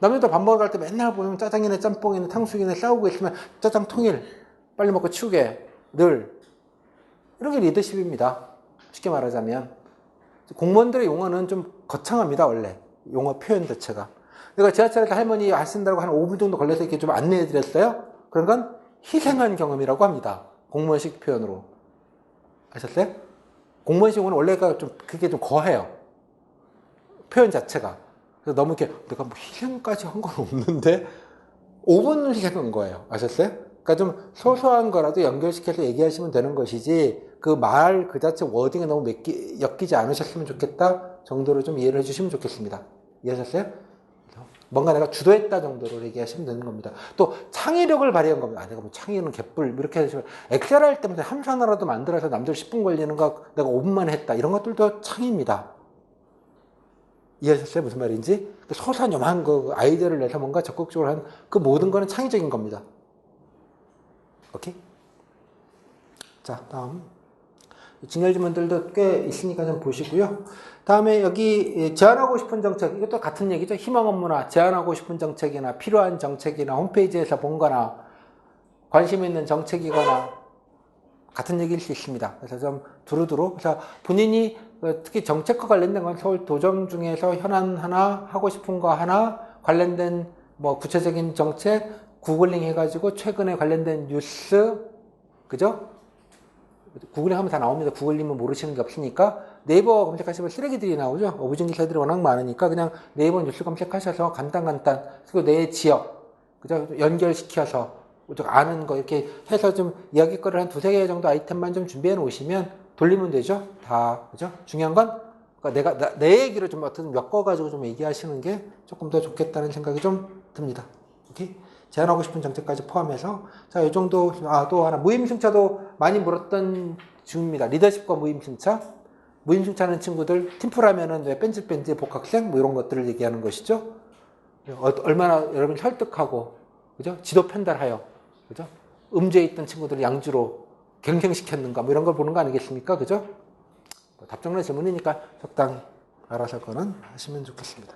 남들도 밥 먹으러 갈 때 맨날 보면 짜장이나 짬뽕이나 탕수육이나 싸우고 있으면 짜장 통일 빨리 먹고 치우게 늘 이런 게 리더십입니다. 쉽게 말하자면 공무원들의 용어는 좀 거창합니다. 원래 용어 표현 자체가. 내가 지하철에서 할머니 하신다고 한 5분 정도 걸려서 이렇게 좀 안내해 드렸어요. 그런 건 희생한 경험이라고 합니다. 공무원식 표현으로. 아셨어요? 공무원식 용어는 원래가 좀 그게 좀 거해요. 표현 자체가. 그래서 너무 이렇게 내가 뭐 희생까지 한 건 없는데 5분 희생한 거예요. 아셨어요? 그러니까 좀 소소한 거라도 연결시켜서 얘기하시면 되는 것이지 그 말 그 자체 워딩에 너무 엮이지 않으셨으면 좋겠다 정도로 좀 이해를 해주시면 좋겠습니다. 이해하셨어요? 뭔가 내가 주도했다 정도로 얘기하시면 되는 겁니다. 또 창의력을 발휘한 겁니다. 아, 내가 뭐 창의는 개뿔 이렇게 해서 엑셀 할 때마다 함수 하나라도 만들어서 남들 10분 걸리는 거 내가 5분만 했다. 이런 것들도 창의입니다. 이해하셨어요? 무슨 말인지? 소소한 요만한 그 아이디어를 내서 뭔가 적극적으로 한 그 모든 거는 창의적인 겁니다. 오케이? 자, 다음. 직렬 지문들도 꽤 있으니까 좀 보시고요. 다음에 여기 제안하고 싶은 정책, 이것도 같은 얘기죠. 희망 업무나 제안하고 싶은 정책이나 필요한 정책이나 홈페이지에서 본 거나 관심 있는 정책이거나 같은 얘기일 수 있습니다. 그래서 좀 두루두루. 그래서 본인이 특히 정책과 관련된 건 서울 도정 중에서 현안 하나, 하고 싶은 거 하나, 관련된 뭐 구체적인 정책, 구글링 해가지고 최근에 관련된 뉴스, 그죠? 구글링 하면 다 나옵니다. 구글링은 모르시는 게 없으니까. 네이버 검색하시면 쓰레기들이 나오죠. 어부진 기사들이 워낙 많으니까 그냥 네이버 뉴스 검색하셔서 간단. 그리고 내 지역, 그죠? 연결시켜서 아는 거 이렇게 해서 좀 이야기거리를 한 두세 개 정도 아이템만 좀 준비해 놓으시면 돌리면 되죠. 다, 그죠? 중요한 건 그러니까 내 얘기를 좀 어떻게 엮어가지고 좀 얘기하시는 게 조금 더 좋겠다는 생각이 좀 듭니다. 오케이? 제안하고 싶은 정책까지 포함해서. 자, 이 정도. 또 하나. 무임승차도 많이 물었던 중입니다. 리더십과 무임승차. 무임승차하는 친구들, 팀플하면은 왜 뺀질뺀질 복학생? 뭐 이런 것들을 얘기하는 것이죠. 얼마나 여러분 설득하고, 그죠? 지도 편달하여, 그죠? 음주에 있던 친구들을 양주로 갱생시켰는가? 뭐 이런 걸 보는 거 아니겠습니까? 그죠? 답정너 질문이니까 적당히 알아서 그거는 하시면 좋겠습니다.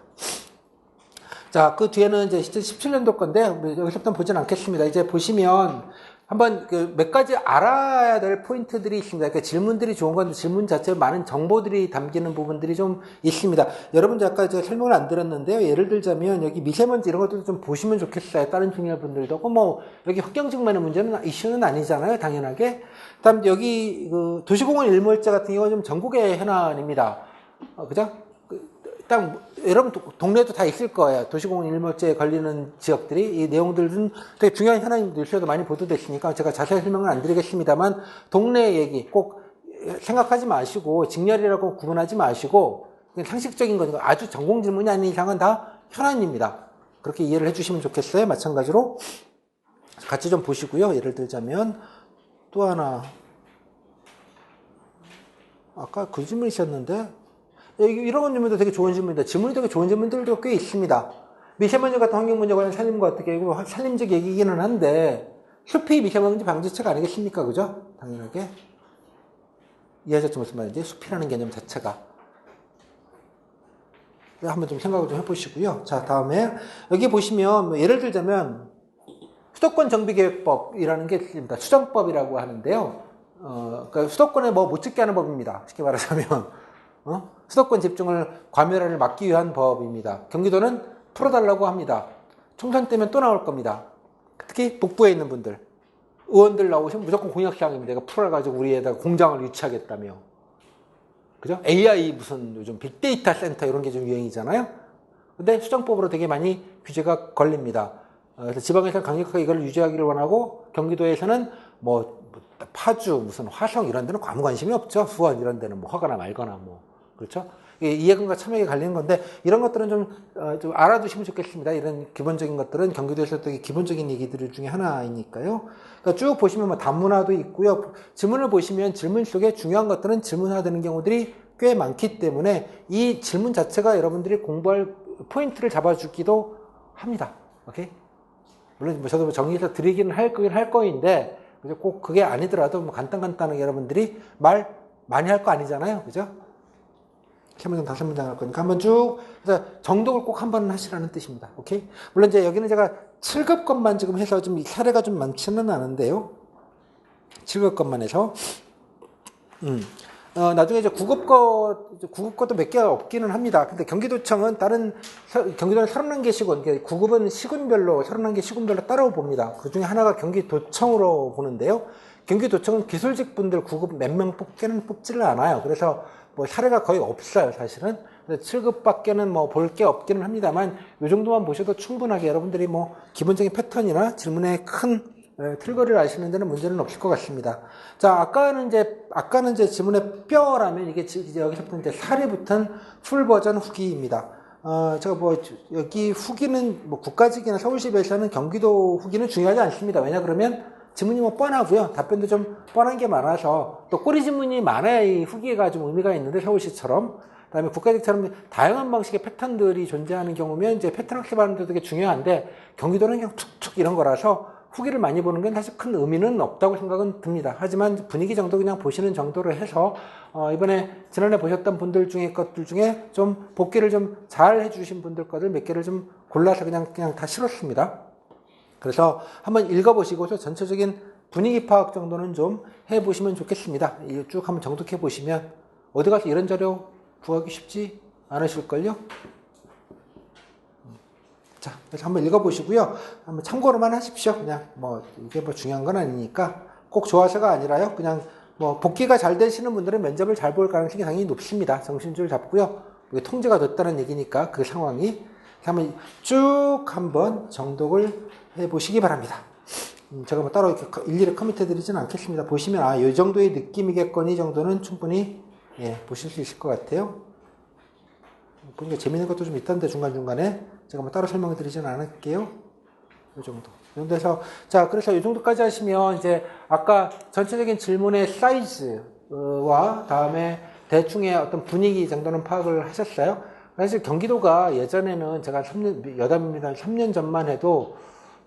자, 그 뒤에는 이제 17년도 건데, 여기서부터 보진 않겠습니다. 이제 보시면, 한번 그 몇 가지 알아야 될 포인트들이 있습니다. 그러니까 질문들이 좋은 건데, 질문 자체에 많은 정보들이 담기는 부분들이 좀 있습니다. 여러분들 아까 제가 설명을 안 드렸는데요. 예를 들자면, 여기 미세먼지 이런 것들도 좀 보시면 좋겠어요. 다른 중요한 분들도. 뭐, 여기 환경증만의 문제는, 이슈는 아니잖아요. 당연하게. 그 다음, 여기, 그, 도시공원 일몰제 같은 경우는 좀 전국의 현안입니다. 그죠? 딱 여러분 동네도 다 있을 거예요. 도시공원 일몰제에 걸리는 지역들이. 이 내용들은 되게 중요한 현안이 뉴스에도 많이 보도됐으니까 제가 자세히 설명을 안 드리겠습니다만 동네 얘기 꼭 생각하지 마시고 직렬이라고 구분하지 마시고 그냥 상식적인 거니까 아주 전공 질문이 아닌 이상은 다 현안입니다. 그렇게 이해를 해주시면 좋겠어요. 마찬가지로 같이 좀 보시고요. 예를 들자면 또 하나 아까 그 질문이셨는데 이런 질문도 되게 좋은 질문입니다. 질문이 되게 좋은 질문들도 꽤 있습니다. 미세먼지 같은 환경 문제 관련 산림과 어떻게 산림적 얘기기는 한데 숲이 미세먼지 방지책 아니겠습니까? 그죠? 당연하게 이해하셨죠? 무슨 말인지 숲이라는 개념 자체가 한번 좀 생각을 좀 해보시고요. 자, 다음에 여기 보시면 예를 들자면 수도권 정비계획법이라는 게 있습니다. 수정법이라고 하는데요. 그러니까 수도권에 뭐 못 짓게 하는 법입니다. 쉽게 말하자면 수도권 집중을 과밀화를 막기 위한 법입니다. 경기도는 풀어달라고 합니다. 총선 때면 또 나올 겁니다. 특히 북부에 있는 분들 의원들 나오시면 무조건 공약사항입니다. 내가 풀어가지고 우리에다가 공장을 유치하겠다며. 그죠? AI 무슨 요즘 빅데이터 센터 이런 게 좀 유행이잖아요. 근데 수정법으로 되게 많이 규제가 걸립니다. 그래서 지방에서는 강력하게 이걸 유지하기를 원하고 경기도에서는 뭐 파주 무슨 화성 이런 데는 아무 관심이 없죠. 수원 이런 데는 뭐 하거나 말거나 뭐 그렇죠? 이해관과 참여에 갈리는 건데 이런 것들은 좀 알아두시면 좋겠습니다. 이런 기본적인 것들은 경기도에서 되게 기본적인 얘기들 중에 하나이니까요. 그러니까 쭉 보시면 뭐 단문화도 있고요. 질문을 보시면 질문 속에 중요한 것들은 질문화되는 경우들이 꽤 많기 때문에 이 질문 자체가 여러분들이 공부할 포인트를 잡아주기도 합니다. 오케이? 물론 뭐 저도 정리해서 드리기는 할 거인데 꼭 그게 아니더라도 뭐 간단하게 여러분들이 말 많이 할 거 아니잖아요. 그죠? 3문장, 5문장 할 거니까 한번 쭉, 그래서 정독을 꼭 한번 하시라는 뜻입니다. 오케이? 물론 이제 여기는 제가 7급 것만 지금 해서 좀 사례가 좀 많지는 않은데요. 7급 것만 해서. 나중에 이제 9급 것도 몇 개가 없기는 합니다. 근데 경기도청은 경기도는 31개 시군, 9급은 시군별로, 31개 시군별로 따로 봅니다. 그 중에 하나가 경기도청으로 보는데요. 경기도청은 기술직 분들 9급 몇 명 뽑지를 않아요. 그래서 뭐 사례가 거의 없어요, 사실은. 7급 밖에는 뭐 볼 게 없기는 합니다만, 이 정도만 보셔도 충분하게 여러분들이 뭐 기본적인 패턴이나 질문의 큰 틀거리를 아시는 데는 문제는 없을 것 같습니다. 자, 아까는 이제 지문의 뼈라면 이게 이제 여기서부터 이제 살이 붙은 풀 버전 후기입니다. 제가 여기 후기는 국가직이나 서울시에서는 경기도 후기는 중요하지 않습니다. 왜냐 그러면 지문이 뻔하고요. 답변도 좀 뻔한 게 많아서 또 꼬리 지문이 많아야 이 후기가 좀 의미가 있는데 서울시처럼. 그다음에 국가직처럼 다양한 방식의 패턴들이 존재하는 경우면 이제 패턴 학습하는 데도 되게 중요한데 경기도는 그냥 툭툭 이런 거라서 후기를 많이 보는 건 사실 큰 의미는 없다고 생각은 듭니다. 하지만 분위기 정도 그냥 보시는 정도로 해서 이번에 지난해 보셨던 분들 중에 것들 중에 좀 복기를 좀 잘 해주신 분들 것들 몇 개를 좀 골라서 그냥 다 실었습니다. 그래서 한번 읽어보시고서 전체적인 분위기 파악 정도는 좀 해보시면 좋겠습니다. 쭉 한번 정독해 보시면 어디 가서 이런 자료 구하기 쉽지 않으실걸요? 자, 그래서 한번 읽어보시고요. 한번 참고로만 하십시오. 그냥 이게 중요한 건 아니니까 꼭 좋아서가 아니라요. 그냥 복귀가 잘 되시는 분들은 면접을 잘 볼 가능성이 당연히 높습니다. 정신줄 잡고요. 이게 통제가 됐다는 얘기니까 그 상황이 한번 쭉 한번 정독을 해보시기 바랍니다. 제가 따로 이렇게 일일이 커밋해 드리지는 않겠습니다. 보시면 이 정도의 느낌이겠거니 정도는 충분히 보실 수 있을 것 같아요. 보니까 재밌는 것도 좀 있던데 중간중간에 제가 따로 설명을 드리지는 않을게요. 이 정도. 이 정도에서 자, 그래서 이 정도까지 하시면 이제 아까 전체적인 질문의 사이즈와 다음에 대충의 어떤 분위기 정도는 파악을 하셨어요. 사실 경기도가 예전에는 제가 3년 전만 해도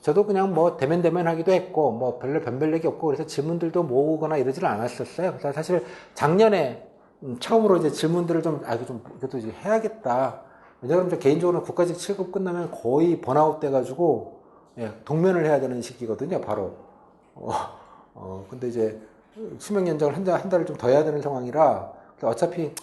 저도 그냥 대면대면 하기도 했고 별로 변별력이 없고 그래서 질문들도 모으거나 이러지는 않았었어요. 그래서 사실 작년에 처음으로 이제 질문들을 이것도 이제 해야겠다. 왜냐하면 저 개인적으로 국가직 7급 끝나면 거의 번아웃 돼가지고, 동면을 해야 되는 시기거든요, 바로. 근데 이제 수명 연장을 한 달을 좀 더 해야 되는 상황이라, 어차피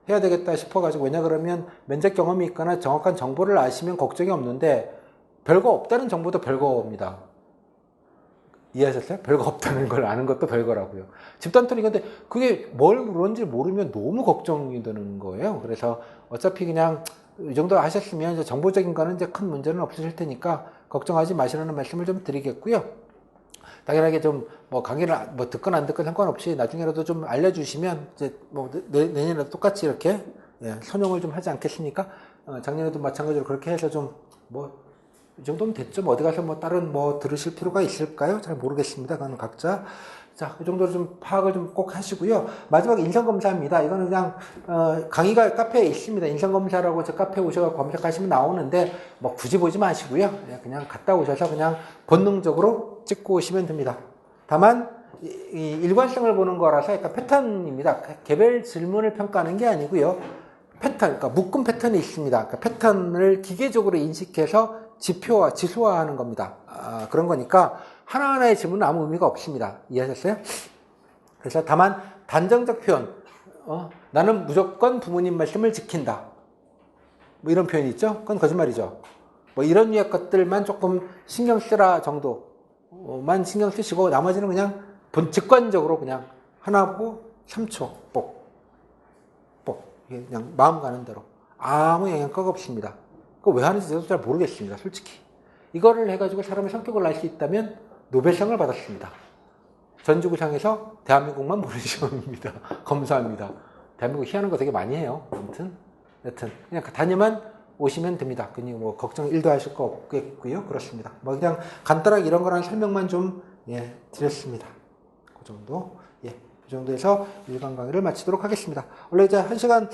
해야 되겠다 싶어가지고, 왜냐 그러면 면접 경험이 있거나 정확한 정보를 아시면 걱정이 없는데, 별거 없다는 정보도 별거입니다. 이해하셨어요? 별거 없다는 걸 아는 것도 별거라고요. 집단 토론 근데 그게 뭘 그런지 모르면 너무 걱정이 되는 거예요. 그래서 어차피 그냥 이 정도 하셨으면 이제 정보적인 거는 이제 큰 문제는 없으실 테니까 걱정하지 마시라는 말씀을 좀 드리겠고요. 당연하게 좀 강의를 듣건 안 듣건 상관없이 나중에라도 좀 알려주시면 이제 내년에도 똑같이 이렇게 선용을 좀 하지 않겠습니까? 작년에도 마찬가지로 그렇게 해서 좀 이 정도면 됐죠. 어디 가서 다른 들으실 필요가 있을까요? 잘 모르겠습니다. 그건 각자. 자, 이 정도로 좀 파악을 좀 꼭 하시고요. 마지막 인성검사입니다. 이거는 그냥, 강의가 카페에 있습니다. 인성검사라고 저 카페에 오셔서 검색하시면 나오는데, 굳이 보지 마시고요. 그냥 갔다 오셔서 그냥 본능적으로 찍고 오시면 됩니다. 다만, 이 일관성을 보는 거라서 약간 패턴입니다. 개별 질문을 평가하는 게 아니고요. 패턴, 그러니까 묶음 패턴이 있습니다. 그러니까 패턴을 기계적으로 인식해서 지수화하는 겁니다. 그런 거니까 하나하나의 질문은 아무 의미가 없습니다. 이해하셨어요? 그래서 다만 단정적 표현, 나는 무조건 부모님 말씀을 지킨다. 이런 표현이 있죠? 그건 거짓말이죠. 이런 류의 것들만 조금 신경 쓰라 정도만 신경 쓰시고 나머지는 그냥 직관적으로 그냥 하나 보고 3초 뽁 그냥 마음 가는 대로 아무 영향가가 없습니다. 그거 왜 하는지 저도 잘 모르겠습니다. 솔직히. 이거를 해가지고 사람의 성격을 알 수 있다면 노벨상을 받았습니다. 전지구상에서 대한민국만 보는 시험입니다. 검사합니다. 대한민국 희한한 거 되게 많이 해요. 아무튼 여튼 그냥 다녀만 오시면 됩니다. 그니 걱정 1도 하실 거 없겠고요. 그렇습니다. 그냥 간단하게 이런 거랑 설명만 좀 드렸습니다. 그 정도. 그 정도에서 일간 강의를 마치도록 하겠습니다. 원래 이제 1시간,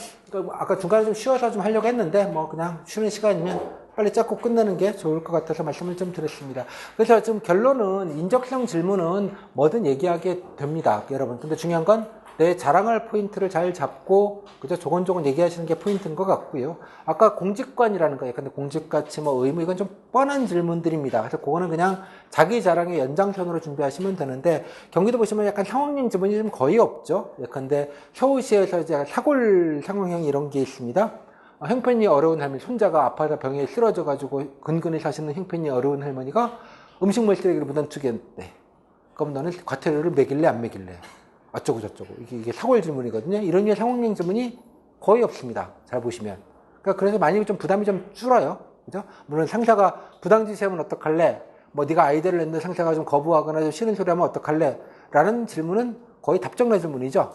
아까 중간에 좀 쉬어서 좀 하려고 했는데, 그냥 쉬는 시간이면 빨리 짧고 끝내는 게 좋을 것 같아서 말씀을 좀 드렸습니다. 그래서 지금 결론은 인적성 질문은 뭐든 얘기하게 됩니다. 여러분. 근데 중요한 건 내 자랑할 포인트를 잘 잡고, 그저 조곤조곤 얘기하시는 게 포인트인 것 같고요. 아까 공직관이라는 거예요. 근데 공직가치, 의무, 이건 좀 뻔한 질문들입니다. 그래서 그거는 그냥 자기 자랑의 연장선으로 준비하시면 되는데, 경기도 보시면 약간 상황형 지문이 좀 거의 없죠. 근데 서울시에서 이제 사골 상황형 이런 게 있습니다. 형편이 어려운 할머니, 손자가 아파서 병에 쓰러져가지고 근근히 사시는 형편이 어려운 할머니가 음식물 쓰레기를 묻어두겠대. 그럼 너는 과태료를 매길래 안 매길래? 어쩌고 저쩌고. 이게 사골 질문이거든요. 이런 류의 상황형 질문이 거의 없습니다. 잘 보시면. 그래서 많이 좀 부담이 좀 줄어요. 그죠? 물론 상사가 부당지 세우면 어떡할래? 뭐 네가 아이디어를 냈는데 상사가 좀 거부하거나 좀 싫은 소리 하면 어떡할래? 라는 질문은 거의 답정너 질문이죠.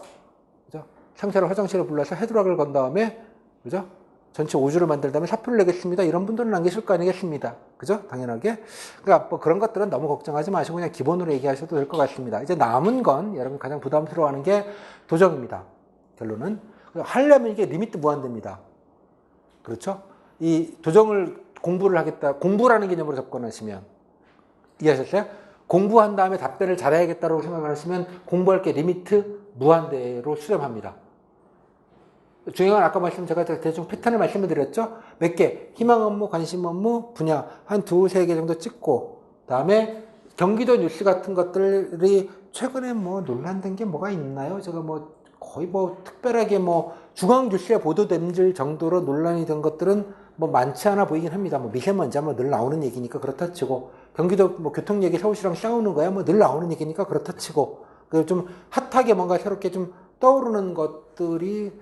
그죠? 상사를 화장실에 불러서 헤드락을 건 다음에, 그죠? 전체 5주를 만들 다음에 사표를 내겠습니다. 이런 분들은 안 계실 거 아니겠습니다. 그죠? 당연하게. 그러니까 뭐 그런 것들은 너무 걱정하지 마시고 그냥 기본으로 얘기하셔도 될 것 같습니다. 이제 남은 건 여러분 가장 부담스러워하는 게 도정입니다. 결론은. 하려면 이게 리미트 무한대입니다. 그렇죠? 이 도정을 공부를 하겠다. 공부라는 개념으로 접근하시면. 이해하셨어요? 공부한 다음에 답변을 잘해야겠다고 생각을 하시면 공부할 게 리미트 무한대로 수렴합니다. 중요한 건 아까 제가 대충 패턴을 말씀을 드렸죠? 몇 개, 희망 업무, 관심 업무, 분야 한 두세 개 정도 찍고, 다음에 경기도 뉴스 같은 것들이 최근에 뭐 논란된 게 뭐가 있나요? 제가 뭐 거의 뭐 특별하게 뭐 중앙 뉴스에 보도된 정도로 논란이 된 것들은 뭐 많지 않아 보이긴 합니다. 뭐 미세먼지 뭐 늘 나오는 얘기니까 그렇다 치고, 경기도 뭐 교통 얘기 서울시랑 싸우는 거야 뭐 늘 나오는 얘기니까 그렇다 치고, 좀 핫하게 뭔가 새롭게 좀 떠오르는 것들이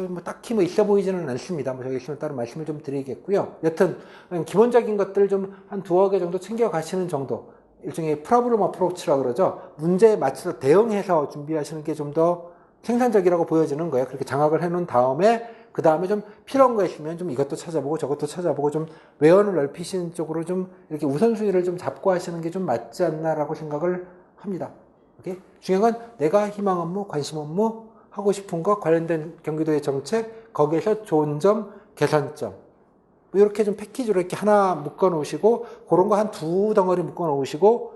뭐 딱히 뭐 있어 보이지는 않습니다. 뭐 저기 있으면 따로 말씀을 좀 드리겠고요. 여튼 기본적인 것들 좀 한 두어 개 정도 챙겨 가시는 정도, 일종의 프로블럼 어프로치라고 그러죠. 문제에 맞춰서 대응해서 준비하시는 게 좀 더 생산적이라고 보여지는 거예요. 그렇게 장악을 해놓은 다음에 그 다음에 좀 필요한 거 있으면 좀 이것도 찾아보고 저것도 찾아보고 좀 외연을 넓히시는 쪽으로 좀 이렇게 우선순위를 좀 잡고 하시는 게 좀 맞지 않나라고 생각을 합니다. 오케이? 중요한 건 내가 희망 업무, 관심 업무, 하고 싶은 거 관련된 경기도의 정책, 거기에서 좋은 점, 개선점. 이렇게 좀 패키지로 이렇게 하나 묶어 놓으시고, 그런 거 한 두 덩어리 묶어 놓으시고,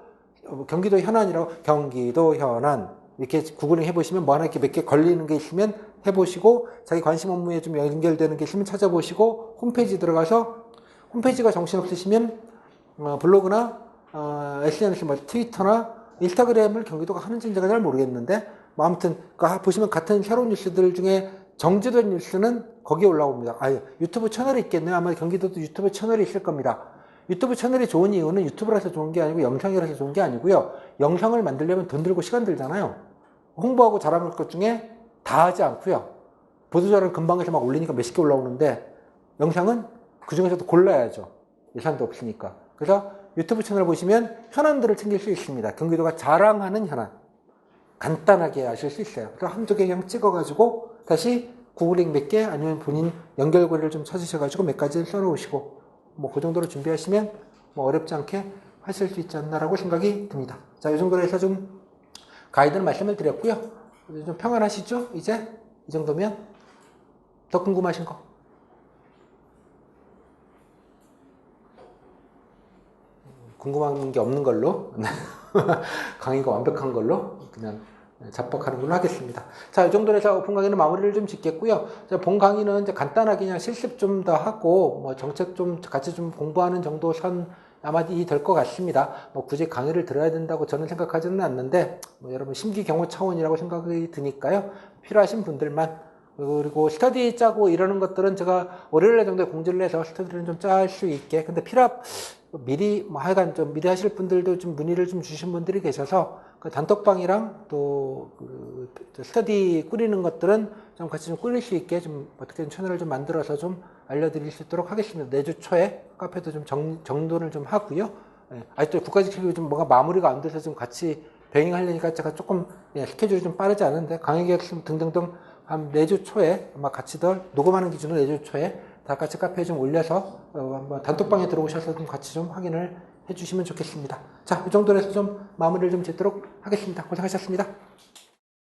경기도 현안이라고, 경기도 현안. 이렇게 구글링 해보시면 뭐 하나 이렇게 몇 개 걸리는 게 있으면 해보시고, 자기 관심 업무에 좀 연결되는 게 있으면 찾아보시고, 홈페이지 들어가서, 홈페이지가 정신없으시면, 블로그나, SNS, 뭐 트위터나, 인스타그램을 경기도가 하는지 제가 잘 모르겠는데, 뭐 아무튼 보시면 같은 새로운 뉴스들 중에 정제된 뉴스는 거기에 올라옵니다. 유튜브 채널이 있겠네요. 아마 경기도도 유튜브 채널이 있을 겁니다. 유튜브 채널이 좋은 이유는 유튜브라서 좋은 게 아니고 영상이라서 좋은 게 아니고요. 영상을 만들려면 돈 들고 시간 들잖아요. 홍보하고 자랑할 것 중에 다 하지 않고요. 보도자료는 금방 해서 막 올리니까 몇십 개 올라오는데, 영상은 그 중에서도 골라야죠. 예산도 없으니까. 그래서 유튜브 채널 보시면 현안들을 챙길 수 있습니다. 경기도가 자랑하는 현안. 간단하게 아실 수 있어요. 그래서 한두 개 그냥 찍어가지고 다시 구글링 몇 개 아니면 본인 연결고리를 좀 찾으셔가지고 몇 가지를 써놓으시고, 뭐 그 정도로 준비하시면 뭐 어렵지 않게 하실 수 있지 않나라고 생각이 듭니다. 자, 이 정도로 해서 좀 가이드는 말씀을 드렸고요. 좀 평안하시죠? 이제 이 정도면. 더 궁금하신 거? 궁금한 게 없는 걸로 강의가 완벽한 걸로 그냥 잡박하는 걸로 하겠습니다. 자, 이 정도로 해서 오픈 강의는 마무리를 좀 짓겠고요. 자, 본 강의는 이제 간단하게 그냥 실습 좀 더 하고 뭐 정책 좀 같이 좀 공부하는 정도 선 아마 될 것 같습니다. 뭐 굳이 강의를 들어야 된다고 저는 생각하지는 않는데, 뭐 여러분 심기경호 차원이라고 생각이 드니까요. 필요하신 분들만. 그리고 스터디 짜고 이러는 것들은 제가 월요일 정도에 공지를 해서 스터디를 좀 짤 수 있게. 근데 미리, 뭐 하여간 좀 미리 하실 분들도 좀 문의를 좀 주신 분들이 계셔서 그 단톡방이랑 또 그 스터디 꾸리는 것들은 좀 같이 좀 꾸릴 수 있게 좀 어떻게든 채널을 좀 만들어서 좀 알려드릴 수 있도록 하겠습니다. 내주 초에 카페도 좀 정돈을 좀 하고요. 아직도 국가직 책이 좀 뭔가 마무리가 안 돼서 좀 같이 병행하려니까 제가 조금 스케줄이 좀 빠르지 않은데 강의 계획서 등등등 한 내주 초에 아마 같이 녹음하는 기준으로 내주 초에 다 같이 카페에 좀 올려서 한번 단톡방에 들어오셔서 좀 같이 좀 확인을 해주시면 좋겠습니다. 자, 이 정도로 해서 좀 마무리를 좀 짓도록 하겠습니다. 고생하셨습니다.